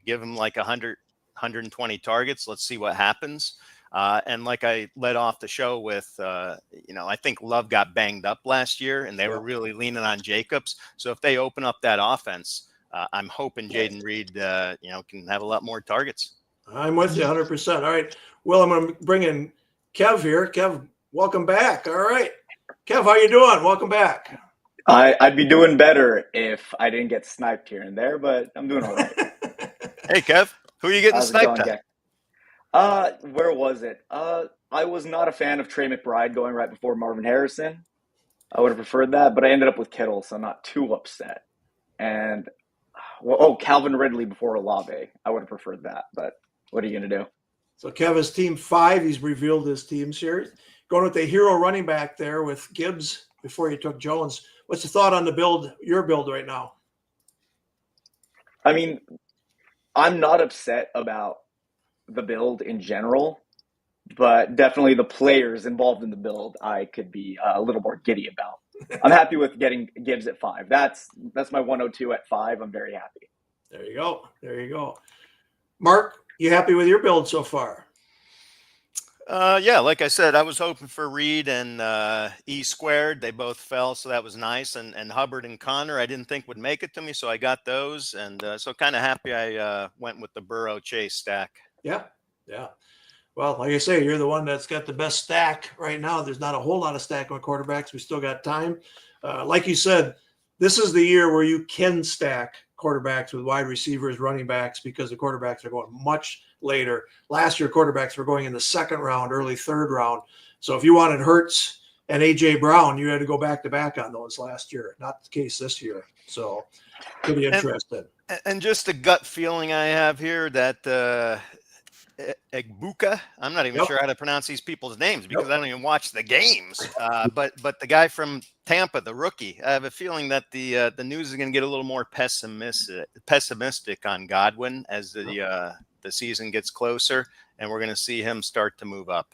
B: Give him like 100, 120 targets. Let's see what happens. And like I led off the show with, I think Love got banged up last year and they were really leaning on Jacobs. So if they open up that offense, I'm hoping Jaden Reed, can have a lot more targets.
A: I'm with you 100%. All right. Well, I'm going to bring in Kev here. Kev, welcome back. All right. Kev, how you doing? Welcome back.
D: I'd be doing better if I didn't get sniped here and there, but I'm doing all right.
B: Hey, Kev, who are you getting sniped at?
D: Where was it? I was not a fan of Trey McBride going right before Marvin Harrison. I would have preferred that, but I ended up with Kittle, so I'm not too upset. And, Calvin Ridley before Olave. I would have preferred that, but what are you going to do?
A: So Kevin's Team 5, he's revealed his teams here. Going with the hero running back there with Gibbs before you took Jones. What's the thought on the build, your build right now?
D: I mean, I'm not upset about the build in general, but definitely the players involved in the build I could be a little more giddy about. I'm happy with getting Gibbs at 5. That's my 102 at 5. I'm very happy.
A: There you go. Mark, you happy with your build so far?
B: Like I said, I was hoping for Reed and E squared. They both fell, so that was nice. And Hubbard and Connor, I didn't think would make it to me, so I got those. And so kind of happy I went with the Burrow Chase stack.
A: Yeah. Well, like I say, you're the one that's got the best stack right now. There's not a whole lot of stack on quarterbacks. We still got time. Like you said, this is the year where you can stack quarterbacks with wide receivers, running backs, because the quarterbacks are going much later. Last year, quarterbacks were going in the 2nd round, early 3rd round. So if you wanted Hurts and A.J. Brown, you had to go back-to-back on those last year. Not the case this year. So pretty interested.
B: And just a gut feeling I have here that Egbuka, I'm not even sure how to pronounce these people's names because I don't even watch the games. But the guy from Tampa, the rookie, I have a feeling that the news is going to get a little more pessimistic on Godwin as the season gets closer, and we're going to see him start to move up.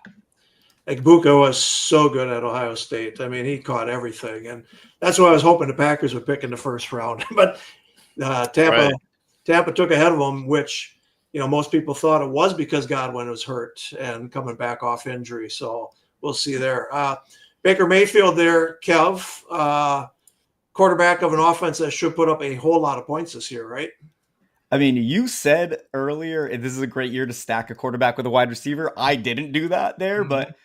A: Egbuka was so good at Ohio State. I mean, he caught everything, and that's why I was hoping the Packers would pick in the first round. But Tampa took ahead of them, which most people thought it was because Godwin was hurt and coming back off injury. So we'll see there. Baker Mayfield there, Kev, quarterback of an offense that should put up a whole lot of points this year, right?
E: I mean, you said earlier this is a great year to stack a quarterback with a wide receiver. I didn't do that there, but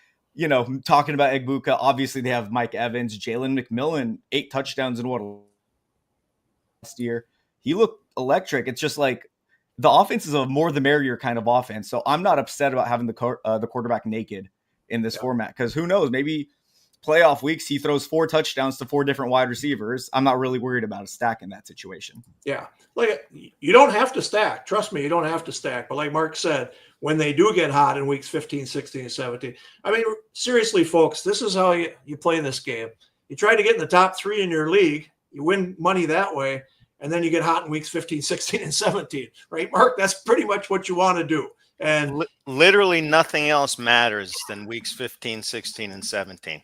E: talking about Egbuka, obviously they have Mike Evans, Jalen McMillan, 8 touchdowns in last year. He looked electric. It's just like the offense is a more the merrier kind of offense. So I'm not upset about having the quarterback naked in this format, because who knows, maybe playoff weeks he throws 4 touchdowns to 4 different wide receivers. I'm not really worried about a stack in that situation.
A: Yeah. Like, you don't have to stack. Trust me, you don't have to stack. But like Mark said, when they do get hot in weeks 15, 16, and 17, I mean, seriously, folks, this is how you play this game. You try to get in the top 3 in your league, you win money that way, and then you get hot in weeks 15, 16, and 17, right, Mark? That's pretty much what you want to do. And
B: literally nothing else matters than weeks 15, 16, and 17.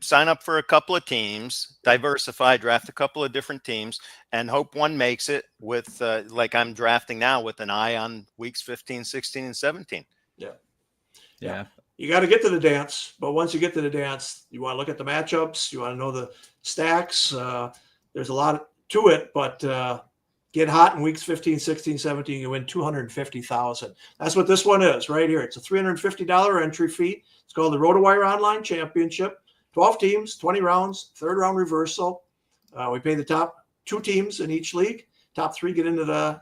B: Sign up for a couple of teams, diversify, draft a couple of different teams, and hope one makes it with, like I'm drafting now, with an eye on weeks 15, 16, and 17.
E: Yeah.
A: You got to get to the dance, but once you get to the dance, you want to look at the matchups. You want to know the stacks. There's a lot to it, but get hot in weeks 15, 16, 17, you win $250,000. That's what this one is right here. It's a $350 entry fee. It's called the Rotowire Online Championship. 12 teams, 20 rounds, 3rd round reversal. We pay the top 2 teams in each league. Top 3 get into the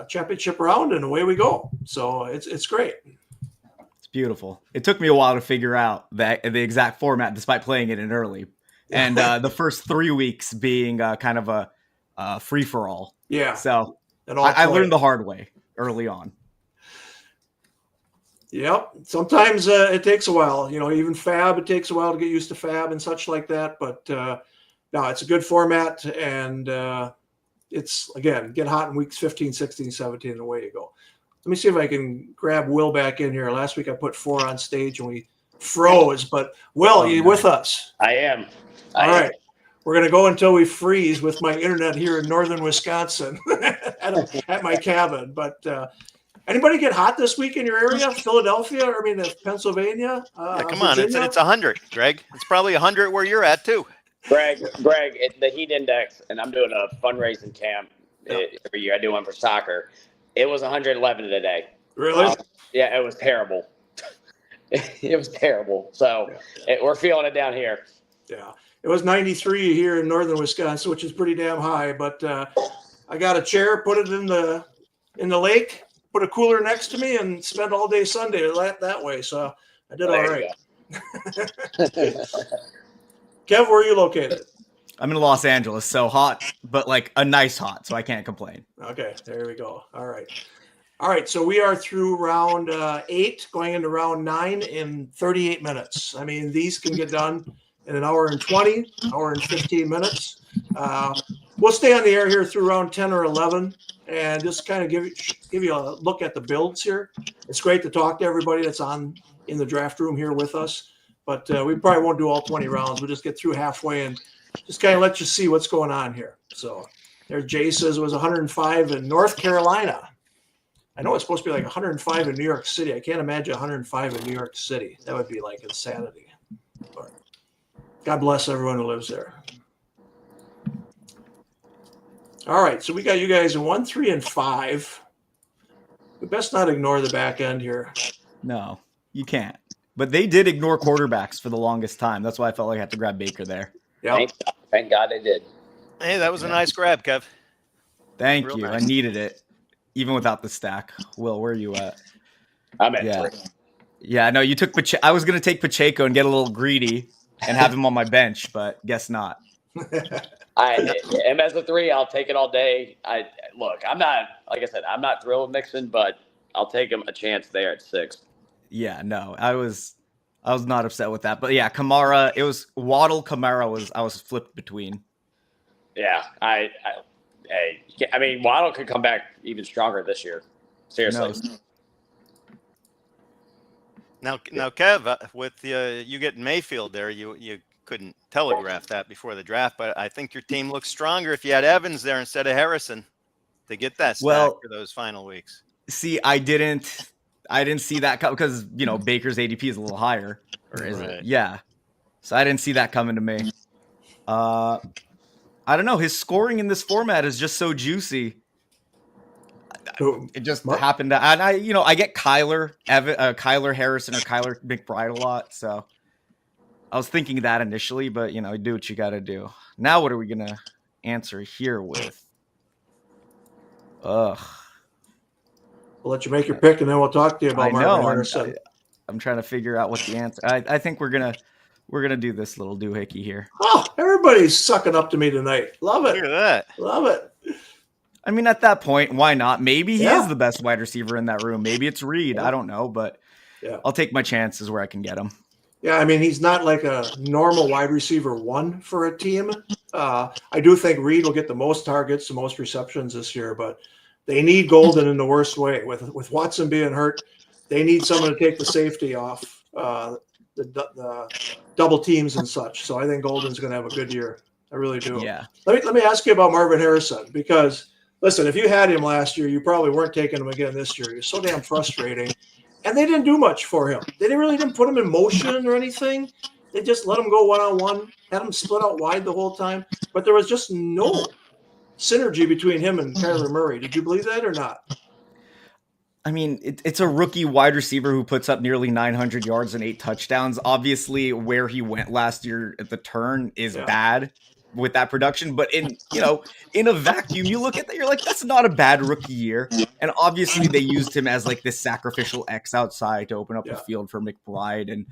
A: championship round, and away we go. So it's great.
E: It's beautiful. It took me a while to figure out the exact format, despite playing it in early. And the first 3 weeks being kind of a free for all.
A: Yeah.
E: So I learned the hard way early on.
A: Yep. Sometimes it takes a while. Even Fab, it takes a while to get used to Fab and such like that. But no, it's a good format. And it's, again, get hot in weeks 15, 16, 17, and away you go. Let me see if I can grab Will back in here. Last week I put 4 on stage and we froze. But Will, you with us?
C: I am.
A: All right. We're going to go until we freeze with my internet here in northern Wisconsin at my cabin. But anybody get hot this week in your area? Philadelphia? I mean, Pennsylvania?
B: Come on. It's 100, Greg. It's probably 100 where you're at, too.
C: Greg, the heat index, and I'm doing a fundraising camp every year. I do one for soccer. It was 111 today.
A: Really?
C: Yeah, it was terrible. It was terrible. So we're feeling it down here.
A: Yeah. It was 93 here in northern Wisconsin, which is pretty damn high. But I got a chair, put it in the lake, put a cooler next to me, and spent all day Sunday that way. So I did all right. Kev, where are you located?
E: I'm in Los Angeles, so hot, but like a nice hot, so I can't complain.
A: Okay, there we go. All right. So we are through round 8, going into round 9 in 38 minutes. I mean, these can get done in an hour and 20, hour and 15 minutes. We'll stay on the air here through round 10 or 11 and just kind of give you a look at the builds here. It's great to talk to everybody that's in the draft room here with us, but we probably won't do all 20 rounds. We'll just get through halfway and just kind of let you see what's going on here. So there Jay says it was 105 in North Carolina. I know it's supposed to be like 105 in New York City. I can't imagine 105 in New York City. That would be like insanity. But God bless everyone who lives there. All right, so we got you guys in 1, 3, and 5. We best not ignore the back end here.
E: No, you can't. But they did ignore quarterbacks for the longest time. That's why I felt like I had to grab Baker there.
A: Yeah.
C: Thank God they did.
B: Hey, that was a nice grab, Kev.
E: Thank
B: Real
E: you.
B: nice.
E: I needed it, even without the stack. Will, where are you at?
C: I'm at 3.
E: Yeah, no, you took Pacheco. I was going to take Pacheco and get a little greedy and have him on my bench, but guess not.
C: I am as a 3. I'll take it all day. I'm not, like I said, I'm not thrilled with Mixon, but I'll take him a chance there at 6.
E: Yeah, no, I was not upset with that, but yeah, Kamara. It was Waddle. Kamara I was flipped between.
C: Yeah, I mean, Waddle could come back even stronger this year. Seriously.
B: Now, Kev, with you getting Mayfield there, you couldn't telegraph that before the draft, but I think your team looks stronger if you had Evans there instead of Harrison to get that stack
E: Well,
B: for those final weeks.
E: see, I didn't see that because Baker's ADP is a little higher, or is it? Yeah. So I didn't see that coming to me. I don't know. His scoring in this format is just so juicy. It just happened to, and I get Kyler Harrison or Kyler McBride a lot. So I was thinking that initially, but you do what you got to do. Now, what are we gonna answer here with? We'll
A: let you make your pick, and then we'll talk to you about Marvin Harrison.
E: I'm trying to figure out what the answer. I think we're gonna do this little doohickey here.
A: Oh, everybody's sucking up to me tonight. Love it.
B: Look at that.
A: Love it.
E: I mean, at that point, why not? Maybe he is the best wide receiver in that room. Maybe it's Reed. I don't know, but I'll take my chances where I can get him.
A: Yeah, I mean, he's not like a normal wide receiver one for a team. I do think Reed will get the most targets, the most receptions this year, but they need Golden in the worst way. With Watson being hurt, they need someone to take the safety off the double teams and such. So I think Golden's going to have a good year. I really do.
E: Yeah.
A: Let me ask you about Marvin Harrison, because listen, if you had him last year, you probably weren't taking him again this year. You're so damn frustrating. And they didn't do much for him. They didn't put him in motion or anything. They just let him go one-on-one, had him split out wide the whole time. But there was just no synergy between him and Kyler Murray. Did you believe that or not?
E: I mean, it's a rookie wide receiver who puts up nearly 900 yards and 8 touchdowns. Obviously, where he went last year at the turn is bad with that production, but in a vacuum, you look at that, you're like, that's not a bad rookie year. And obviously they used him as like this sacrificial X outside to open up the field for McBride and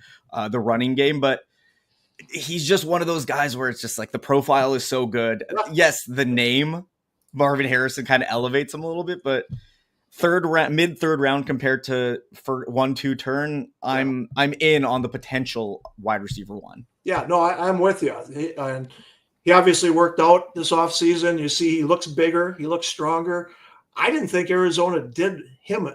E: the running game. But he's just one of those guys where it's just like the profile is so good. Yes, the name Marvin Harrison kind of elevates him a little bit, but mid third round compared to for 1-2 turn, I'm in on the potential wide receiver one.
A: Yeah, no, I'm with you. He obviously worked out this offseason. You see, he looks bigger. He looks stronger. I didn't think Arizona did him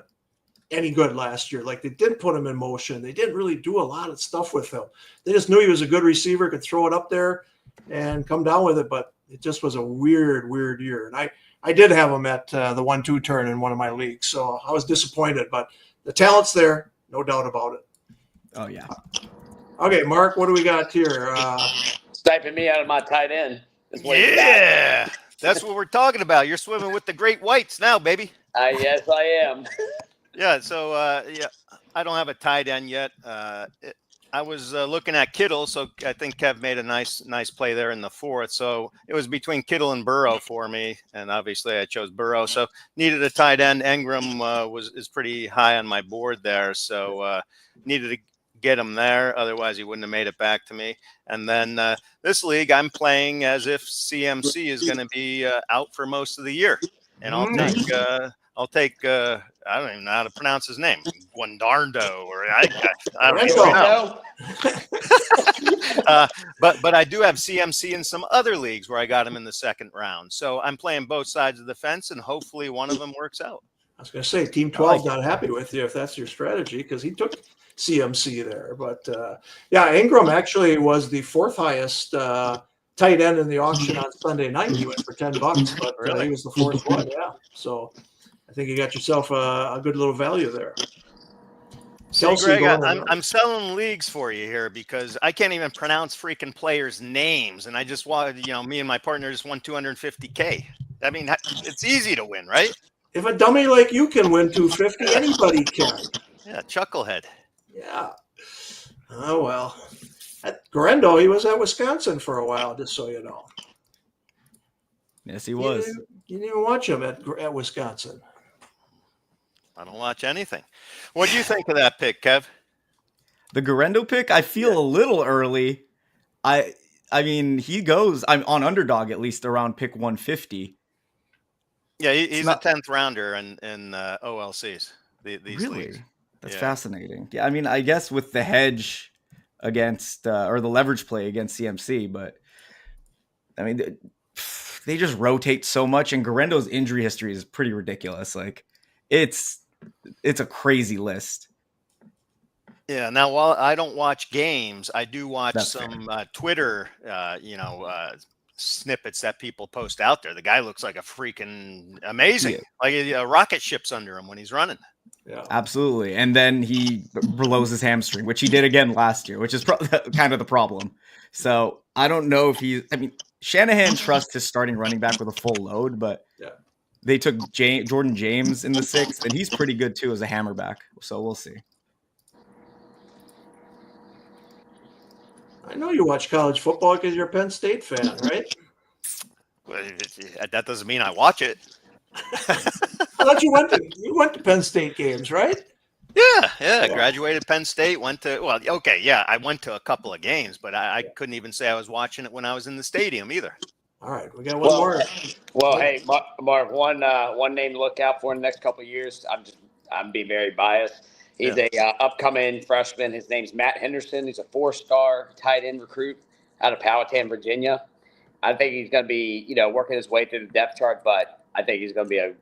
A: any good last year. Like, they didn't put him in motion. They didn't really do a lot of stuff with him. They just knew he was a good receiver, could throw it up there and come down with it. But it just was a weird year. And I did have him at the 1-2 turn in one of my leagues. So I was disappointed. But the talent's there. No doubt about it.
E: Oh, yeah.
A: Okay, Mark, what do we got here?
C: Sniping me out of my tight end.
B: Yeah, that's what we're talking about. You're swimming with the great whites now, baby.
C: Yes, I am.
B: Yeah, so I don't have a tight end yet. I was looking at Kittle, so I think Kev made a nice play there in the fourth. So it was between Kittle and Burrow for me, and obviously I chose Burrow. So needed a tight end. Ingram is pretty high on my board there, so needed to get him there. Otherwise, he wouldn't have made it back to me. And then this league, I'm playing as if CMC is going to be out for most of the year, and I'll take I don't even know how to pronounce his name, Guandardo, or I don't even know. But I do have CMC in some other leagues where I got him in the second round. So I'm playing both sides of the fence, and hopefully one of them works out.
A: I was going to say, Team 12 not happy with you if that's your strategy, because he took CMC there. But Ingram actually was the fourth highest tight end in the auction on Sunday night. He went for $10, but he was the fourth one. Yeah, so I think you got yourself a good little value there.
B: See, Greg, I'm selling leagues for you here because I can't even pronounce freaking players' names, and I just wanted, me and my partner just won $250K. I mean, it's easy to win, right?
A: If a dummy like you can win $250, anybody can.
B: Yeah, chucklehead.
A: Yeah. Oh, well. At Garendo, he was at Wisconsin for a while, just so you know.
E: Yes, he was.
A: You didn't even watch him at Wisconsin.
B: I don't watch anything. What do you think of that pick, Kev?
E: The Garendo pick, I feel a little early. I mean, he goes, I'm on underdog at least around pick 150.
B: Yeah, he's a 10th rounder in OLCs. These
E: really?
B: Leagues.
E: That's fascinating. Yeah, I mean, I guess with the hedge against or the leverage play against CMC, but I mean, they just rotate so much, and Garendo's injury history is pretty ridiculous. Like, it's a crazy list.
B: Yeah. Now, while I don't watch games, I do watch
E: That's
B: some Twitter, snippets that people post out there. The guy looks like a freaking amazing,
E: Yeah.
B: like a rocket ship's under him when he's running.
A: Yeah.
E: Absolutely. And then he blows his hamstring, which he did again last year, which is kind of the problem. So I don't know if Shanahan trusts his starting running back with a full load, but
A: Yeah.
E: they took Jordan James in the 6th, and he's pretty good too as a hammerback. So we'll see.
A: I know you watch college football because you're a Penn State fan, right?
B: Well, that doesn't mean I watch it.
A: I thought you went to Penn State games, right?
B: Yeah. Graduated Penn State. I went to a couple of games, but I couldn't even say I was watching it when I was in the stadium either.
A: All right, we got one more.
C: Well, hey, Mark, one name to look out for in the next couple of years. I'm being very biased. He's a upcoming freshman. His name's Matt Henderson. He's a 4-star tight end recruit out of Powhatan, Virginia. I think he's going to be, working his way through the depth chart, but I think he's going to be a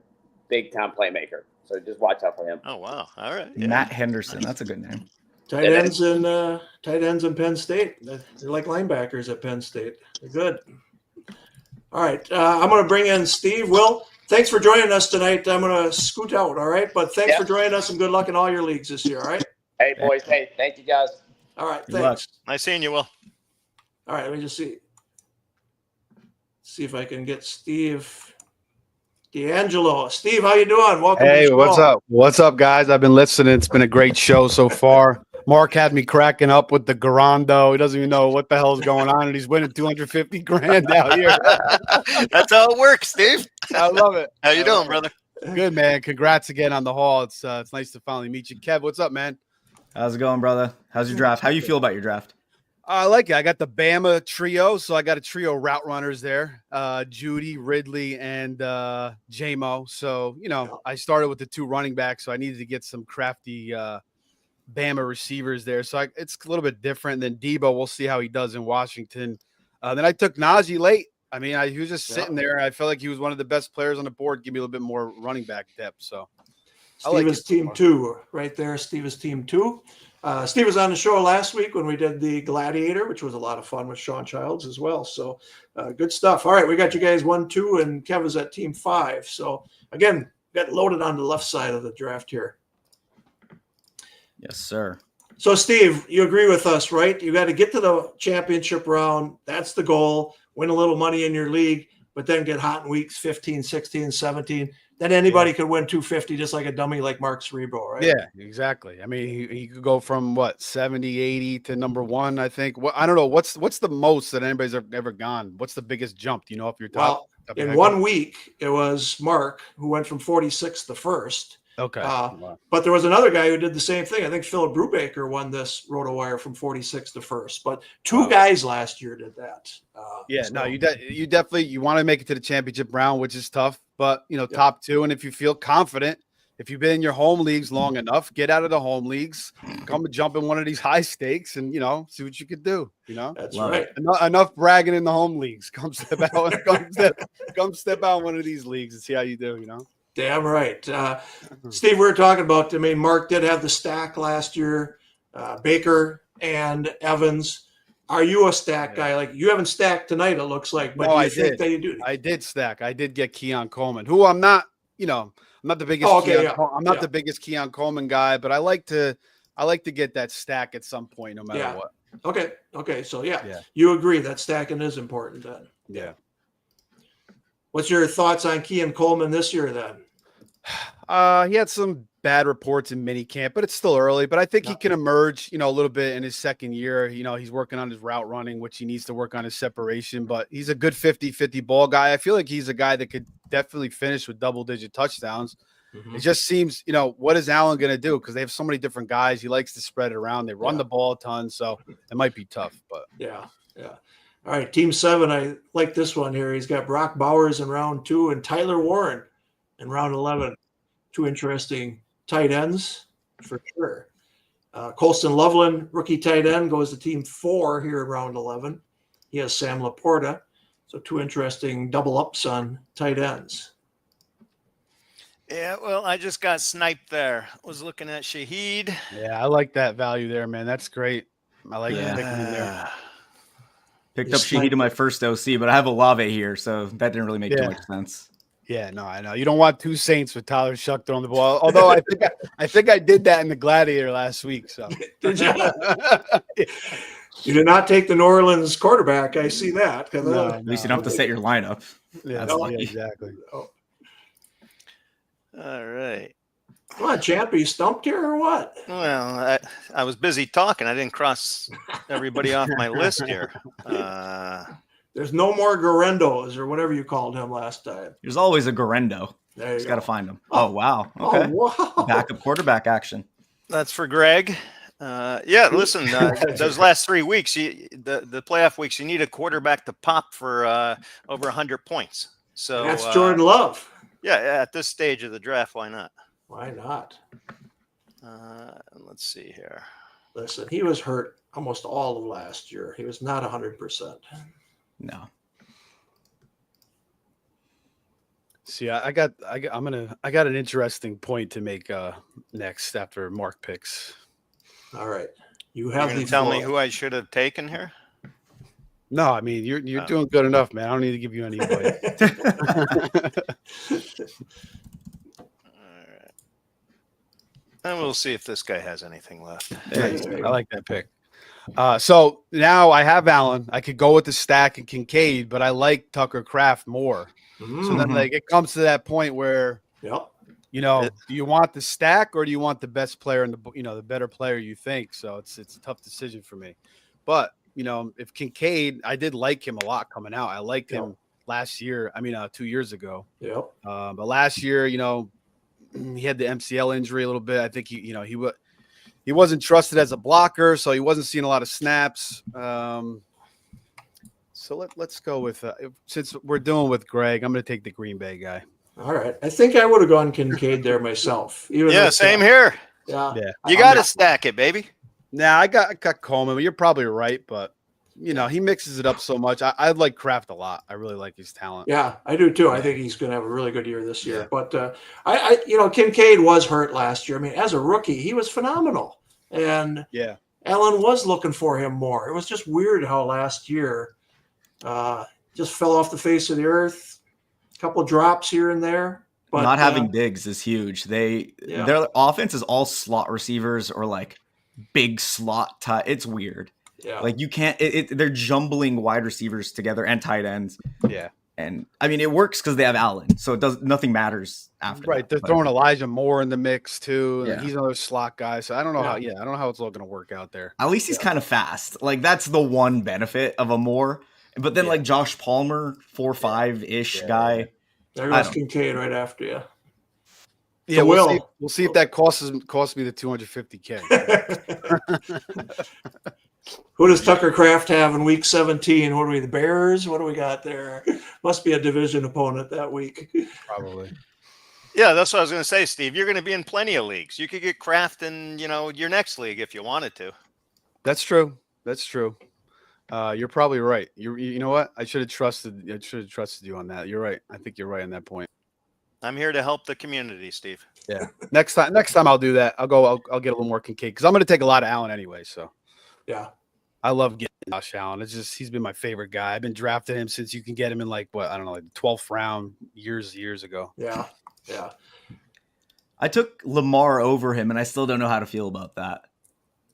C: big-time playmaker. So just watch out for him.
B: Oh, wow. All right. Yeah.
E: Matt Henderson. That's a good name.
A: Tight ends in Penn State. They're like linebackers at Penn State. They're good. All right, I'm going to bring in Steve. Will, thanks for joining us tonight. I'm going to scoot out, all right? But thanks for joining us, and good luck in all your leagues this year, all right?
C: Hey, boys. Hey, thank you, guys.
A: All right,
E: Good luck.
A: thanks.
B: Nice seeing you, Will.
A: All right, let me just see if I can get Steve D'Angelo. Steve, how you doing? Welcome.
F: Hey,
A: to the
F: what's
A: show.
F: up? What's up, guys? I've been listening. It's been a great show so far. Mark had me cracking up with the Garando. He doesn't even know what the hell's going on, and he's winning $250,000 out here.
B: That's how it works, Steve.
F: I love it.
B: How you doing, brother?
F: Good, man. Congrats again on the haul. It's nice to finally meet you. Kev, what's up, man?
E: How's it going, brother? How's your draft? How you feel about your draft?
F: I like it. I got the Bama trio, so I got a trio route runners there. Judy, Ridley, and J-Mo. So, I started with the 2 running backs, so I needed to get some crafty Bama receivers there. So it's a little bit different than Debo. We'll see how he does in Washington. Then I took Najee late. I mean, he was just sitting there. I felt like he was one of the best players on the board. Give me a little bit more running back depth. So
A: Steve is team 2 right there. Steve is team 2. Steve was on the show last week when we did the Gladiator, which was a lot of fun with Sean Childs as well. So good stuff. All right, we got you guys 1, 2, and Kev is at team 5. So again, got loaded on the left side of the draft here.
E: Yes, sir.
A: So Steve, you agree with us, right? You got to get to the championship round. That's the goal. Win a little money in your league, but then get hot in weeks 15, 16, 17. Then anybody could win 250 just like a dummy like Mark Srebro, right?
F: Yeah, exactly. I mean, he could go from 70, 80 to number 1, I think. I don't know. What's the most that anybody's ever gone? What's the biggest jump? Do you know if you're top?
A: Well, in 1 week, it was Mark who went from 46th to 1st.
F: Okay. Wow.
A: But there was another guy who did the same thing. I think Philip Brubaker won this Rotowire from 46th to 1st. But 2 guys last year did that.
F: No, you definitely you want to make it to the championship round, which is tough. But top 2, and if you feel confident, if you've been in your home leagues long enough, get out of the home leagues, come and jump in one of these high stakes, and see what you could do.
A: That's right.
F: Enough bragging in the home leagues. Come step out. come step out in one of these leagues and see how you do.
A: Damn right. Steve, we were talking about, Mark did have the stack last year, Baker and Evans. Are you a stack guy? Like, you haven't stacked tonight, it looks like, but
F: I
A: think
F: did.
A: that you do?
F: I did stack. I did get Keon Coleman, who I'm not, I'm not the biggest. I'm not the biggest Keon Coleman guy, but I like to get that stack at some point, no matter what.
A: Okay. So you agree that stacking is important then.
F: Yeah.
A: What's your thoughts on Keon Coleman this year then?
F: He had some bad reports in minicamp, but it's still early. But I think he can emerge, a little bit in his second year. He's working on his route running, which he needs to work on his separation. But he's a good 50-50 ball guy. I feel like he's a guy that could definitely finish with double-digit touchdowns. It just seems, what is Allen going to do? Because they have so many different guys. He likes to spread it around. They run the ball a ton, so it might be tough. But
A: yeah. All right, Team 7, I like this one here. He's got Brock Bowers in round 2 and Tyler Warren in round 11. 2 interesting tight ends for sure. Colston Loveland, rookie tight end, goes to Team 4 here in round 11. He has Sam Laporta. So 2 interesting double ups on tight ends.
B: Yeah, well, I just got sniped there. Was looking at Shaheed.
F: Yeah, I like that value there, man. That's great. I like
E: Yeah.
F: picking him there.
E: Picked
A: You
E: up Shaheed in my first OC, but I have Olave here, so that didn't really make too much sense.
F: Yeah, no, I know. You don't want two Saints with Tyler Shuck throwing the ball. Although I think I did that in the Gladiator last week. So
A: Did you? You did not take the New Orleans quarterback. I see that.
F: No,
E: At least you don't have to set your lineup.
F: Yeah,
E: That's lucky.
F: exactly.
A: Oh.
B: All right.
A: Come on, champ, are you stumped here or what?
B: Well, I was busy talking. I didn't cross everybody off my list here.
A: There's no more Garendos or whatever you called him last time.
E: There's always a Garendo.
A: There you
E: Just
A: go.
E: got to find him. Oh, wow. Okay.
A: Oh, wow.
E: Backup quarterback action.
B: That's for Greg. Yeah, listen, those last 3 weeks, the playoff weeks, you need a quarterback to pop for over 100 points. So
A: That's Jordan Love.
B: Yeah, at this stage of the draft, why not?
A: Why not?
B: Let's see here.
A: Listen, he was hurt almost all of last year. He was not 100%.
E: No.
F: See, I got an interesting point to make next after Mark picks.
A: All right. You
B: You're
A: have
B: going
A: the
B: to tell
A: floor.
B: me who I should have taken here?
F: No, I mean you're doing good enough, man. I don't need to give you any advice.
B: And we'll see if this guy has anything left.
F: I like that pick. So now I have Allen. I could go with the stack and Kincaid, but I like Tucker Kraft more. So then like it comes to that point where
A: Yep.
F: you know, do you want the stack or do you want the best player in the better player you think? So it's a tough decision for me. But if Kincaid, I did like him a lot coming out. I liked him last year. 2 years ago.
A: Yep.
F: But last year, he had the MCL injury a little bit. I think he wasn't trusted as a blocker, so he wasn't seeing a lot of snaps. So let's go with since we're doing with Greg, I'm going to take the Green Bay guy.
A: All right. I think I would have gone Kincaid there myself.
B: Same here.
A: Yeah.
B: You got to stack it, baby.
F: Nah, I got Coleman. You're probably right, but he mixes it up so much. I like Kraft a lot. I really like his talent.
A: Yeah, I do too. I think he's going to have a really good year this year. But Kincaid was hurt last year. As a rookie, he was phenomenal, and Allen was looking for him more. It was just weird how last year just fell off the face of the earth. A couple drops here and there. But
E: not having Diggs is huge. Their offense is all slot receivers or like big slot tight. It's weird.
A: Yeah.
E: Like you can't. They're jumbling wide receivers together and tight ends.
F: Yeah.
E: And it works because they have Allen, so nothing matters after.
F: Right. They're throwing Elijah Moore in the mix too.
E: Yeah.
F: He's another slot guy. So I don't know how. Yeah, I don't know how it's all going to work out there.
E: At least he's kind of fast. Like that's the one benefit of a Moore. But then like Josh Palmer, 4.5-ish guy.
A: There goes Kincaid right after you.
F: Yeah, we'll see if that costs me the $250K.
A: Who does Tucker Kraft have in week 17? What are we, the Bears? What do we got there? Must be a division opponent that week.
F: Probably.
B: Yeah, that's what I was going to say, Steve. You're going to be in plenty of leagues. You could get Kraft in, your next league if you wanted to.
F: That's true. You're probably right. You know what? I should have trusted you on that. You're right. I think you're right on that point.
B: I'm here to help the community, Steve.
F: Yeah. Next time I'll do that. I'll get a little more Kincaid because I'm going to take a lot of Allen anyway. So
A: yeah,
F: I love getting Josh Allen. He's been my favorite guy. I've been drafting him since you can get him in like the 12th round years ago.
A: Yeah.
E: I took Lamar over him, and I still don't know how to feel about that.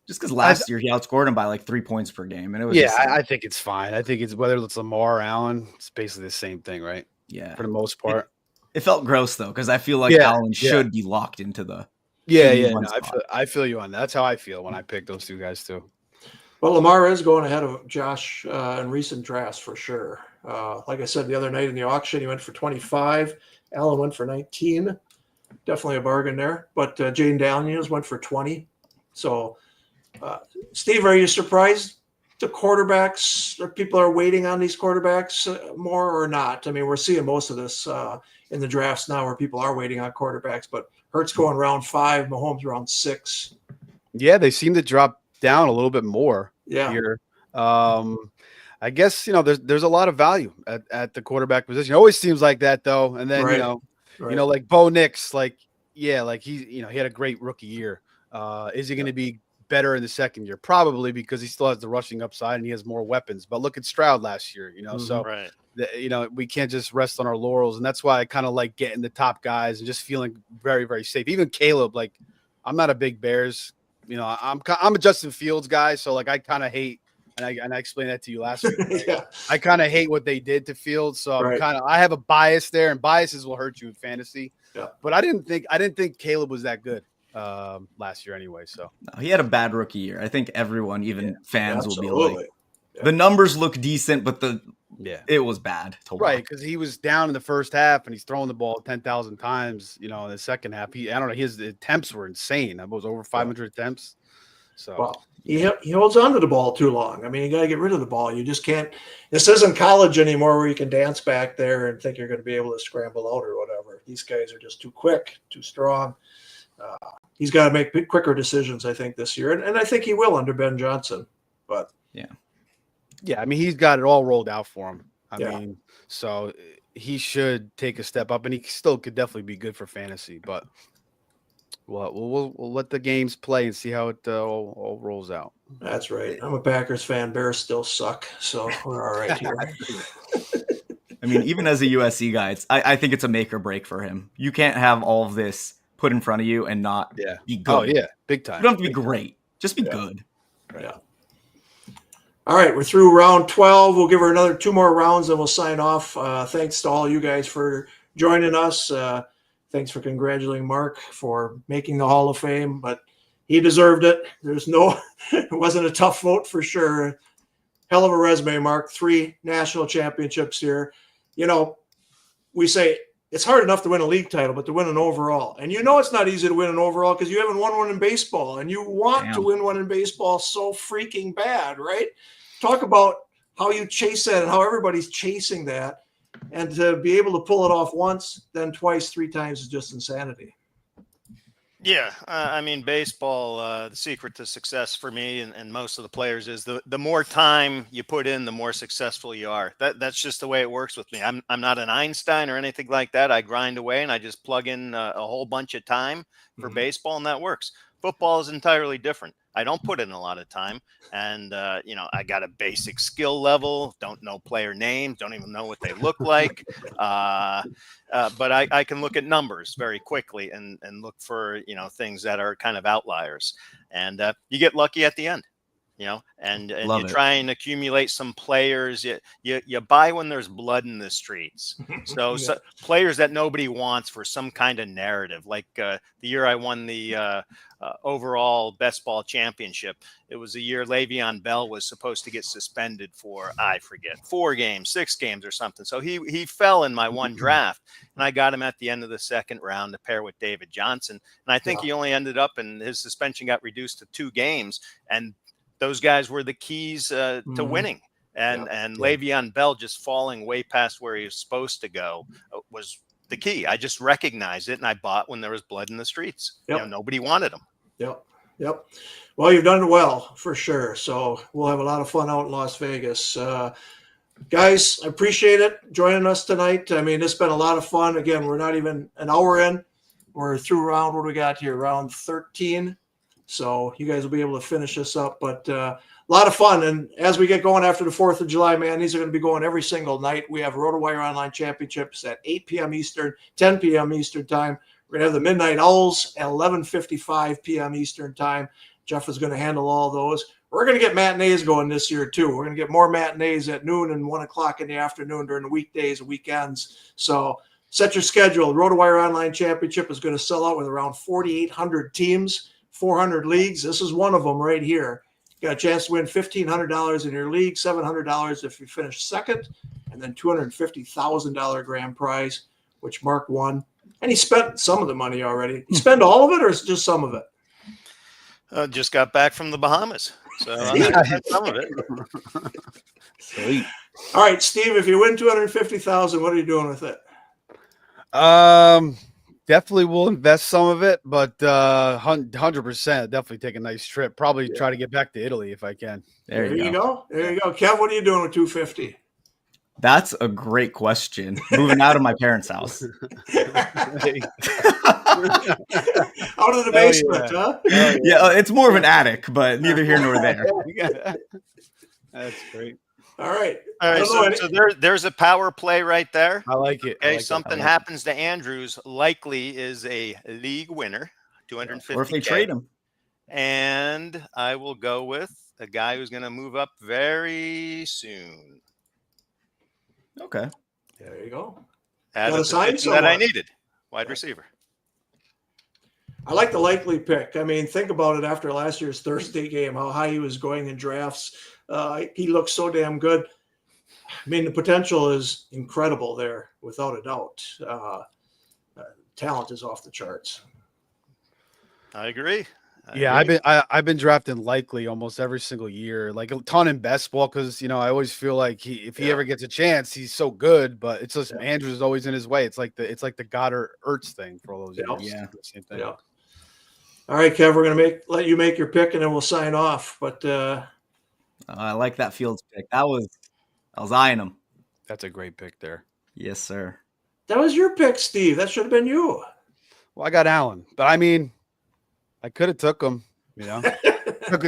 E: Just because last year he outscored him by like 3 points per game, and it was
F: I think it's fine. I think it's whether it's Lamar or Allen, it's basically the same thing, right?
E: Yeah,
F: for the most part.
E: It felt gross though because I feel like Allen should be locked into the
F: I feel you on that. That's how I feel when I pick those two guys too.
A: Well, Lamar is going ahead of Josh in recent drafts for sure. Like I said the other night in the auction, he went for 25. Allen went for 19. Definitely a bargain there. But Jane Daniels went for 20. So, Steve, are you surprised the quarterbacks or people are waiting on these quarterbacks more or not? We're seeing most of this in the drafts now where people are waiting on quarterbacks, but Hurts going round 5, Mahomes round 6.
F: Yeah, they seem to drop down a little bit more here. I guess, there's a lot of value at the quarterback position. It always seems like that though. And then,
A: Right.
F: You know, like Bo Nix, like he had a great rookie year. Is he going to be better in the second year? Probably, because he still has the rushing upside and he has more weapons. But look at Stroud last year, so
B: Right.
F: we can't just rest on our laurels. And that's why I kind of like getting the top guys and just feeling very, very safe. Even Caleb, like I'm not a big Bears, I'm a Justin Fields guy. So like I kind of hate, and I explained that to you last week. Right?
A: Yeah.
F: I kind of hate what they did to Fields. So
A: Right.
F: I have a bias there, and biases will hurt you in fantasy.
A: Yeah.
F: But I didn't think Caleb was that good last year anyway. So
E: No, he had a bad rookie year. I think everyone, even fans, will be like, the numbers look decent, but it was bad to watch.
F: Right, because he was down in the first half and he's throwing the ball 10,000 times. In the second half, I don't know, his attempts were insane. It was over 500 attempts. So
A: well, he holds on to the ball too long. I mean, you got to get rid of the ball. You just can't. This isn't college anymore where you can dance back there and think you're going to be able to scramble out or whatever. These guys are just too quick, too strong. He's got to make quicker decisions, I think, this year, and I think he will under Ben Johnson. But
F: yeah, I mean, he's got it all rolled out for him. I mean, so he should take a step up, and he still could definitely be good for fantasy. But we'll let the games play and see how it all rolls out.
A: That's right. I'm a Packers fan. Bears still suck, so we're all right here.
E: I mean, even as a USC guy, I think it's a make or break for him. You can't have all of this put in front of you and not be good.
F: Oh, yeah, big time.
E: You don't have to be great. Just be good.
A: Right. Yeah. All right, we're through round 12. We'll give her another 2 more rounds, and we'll sign off. Thanks to all you guys for joining us. Thanks for congratulating Mark for making the Hall of Fame, but he deserved it. It wasn't a tough vote for sure. Hell of a resume, Mark. 3 national championships here. We say it's hard enough to win a league title, but to win an overall. And it's not easy to win an overall because you haven't won one in baseball, and you want to win one in baseball so freaking bad, right? Talk about how you chase that and how everybody's chasing that. And to be able to pull it off once, then twice, 3 times is just insanity.
B: Yeah, I mean, baseball, the secret to success for me and most of the players is the more time you put in, the more successful you are. That's just the way it works with me. I'm not an Einstein or anything like that. I grind away and I just plug in a whole bunch of time for baseball, and that works. Football is entirely different. I don't put in a lot of time, and I got a basic skill level. Don't know player names. Don't even know what they look like. But I can look at numbers very quickly and look for things that are kind of outliers, and you get lucky at the end. And you try and accumulate some players. You buy when there's blood in the streets. So players that nobody wants for some kind of narrative. Like the year I won the overall best ball championship, it was a year Le'Veon Bell was supposed to get suspended for, I forget, 4 games, 6 games or something. So he fell in my one draft, and I got him at the end of the second round to pair with David Johnson. And I think he only ended up, and his suspension got reduced to 2 games. And those guys were the keys to winning. And Le'Veon Bell just falling way past where he was supposed to go was the key. I just recognized it, and I bought when there was blood in the streets. Nobody wanted them.
A: Yep. Well, you've done well for sure. So we'll have a lot of fun out in Las Vegas. Guys, I appreciate it joining us tonight. I mean, it's been a lot of fun. Again, we're not even an hour in. We're through round, what do we got here? Round 13. So you guys will be able to finish this up, but a lot of fun. And as we get going after the 4th of July, man, these are going to be going every single night. We have Rotowire Online Championships at 8 p.m. Eastern, 10 p.m. Eastern time. We're going to have the Midnight Owls at 11:55 p.m. Eastern time. Jeff is going to handle all those. We're going to get matinees going this year too. We're going to get more matinees at noon and 1 o'clock in the afternoon during the weekdays and weekends. So set your schedule. Rotowire Online Championship is going to sell out with around 4,800 teams. 400 leagues. This is one of them right here. You got a chance to win $1,500 in your league, $700 if you finish second, and then $250,000 grand prize, which Mark won. And he spent some of the money already. You spend all of it, or just some of it?
B: Just got back from the Bahamas, so I spent some of it.
E: Sweet.
A: All right, Steve. If you win $250,000, what are you doing with it?
F: Definitely will invest some of it, but 100% definitely take a nice trip. Probably try to get back to Italy if I can.
A: There you go. There you go. Kev, what are you doing with $250?
E: That's a great question. Moving out of my parents' house.
A: Out of the basement, huh?
E: Yeah, it's more of an attic, but neither here nor there.
F: That's great.
A: All right.
B: All right, so there's a power play right there.
F: I like it.
B: Okay, something happens to Andrews, likely is a league winner, 250K.
E: Or if they trade him.
B: And I will go with a guy who's going to move up very soon.
A: Okay. There you go.
B: As a position that I needed, wide receiver.
A: I like the likely pick. I mean, think about it after last year's Thursday game, how high he was going in drafts. He looks so damn good. I mean, the potential is incredible there, without a doubt. Talent is off the charts.
B: I agree.
F: I've been drafting likely almost every single year, like a ton in best ball, because I always feel like if he ever gets a chance, he's so good. But it's just Andrews is always in his way. It's like the Goddard Ertz thing for all those years.
E: Yeah,
F: same thing.
A: Yeah. All right, Kev, we're gonna let you make your pick, and then we'll sign off. But
E: I like that Fields pick. I was eyeing him.
F: That's a great pick there.
E: Yes, sir.
A: That was your pick, Steve. That should have been you.
F: Well, I got Allen, but I mean, I could have took him.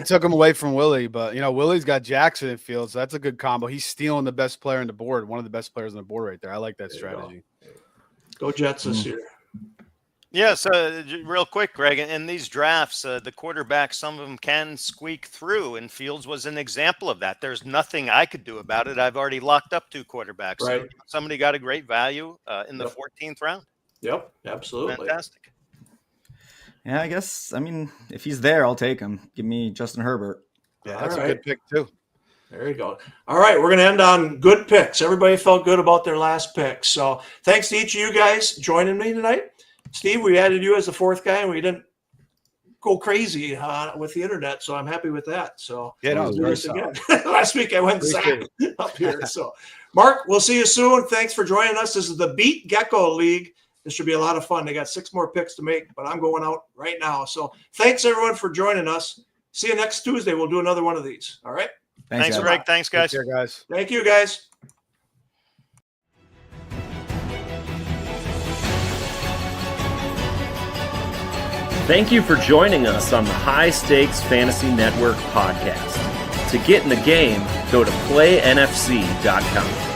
F: Took him away from Willie, but Willie's got Jackson and Fields. So that's a good combo. He's stealing the best player on the board, one of the best players on the board right there. I like that strategy.
A: Go Jets this year.
B: Yeah, so real quick, Greg, in these drafts, the quarterbacks, some of them can squeak through, and Fields was an example of that. There's nothing I could do about it. I've already locked up 2 quarterbacks.
A: Right.
B: So somebody got a great value in the 14th round.
A: Yep, absolutely.
B: Fantastic.
E: Yeah, I guess, if he's there, I'll take him. Give me Justin Herbert.
F: Yeah, that's a good pick, too.
A: There you go. All right, we're going to end on good picks. Everybody felt good about their last pick. So thanks to each of you guys joining me tonight. Steve, we added you as the 4th guy, and we didn't go crazy with the internet, so I'm happy with that. So
F: let's do this again.
A: Last week I went up here. So, Mark, we'll see you soon. Thanks for joining us. This is the Beat Gekko League. This should be a lot of fun. They got 6 more picks to make, but I'm going out right now. So thanks, everyone, for joining us. See you next Tuesday. We'll do another one of these. All right?
B: Thanks Greg. Thanks, guys.
F: Take care, guys.
A: Thank you, guys.
G: Thank you for joining us on the High Stakes Fantasy Network podcast. To get in the game, go to playnfc.com.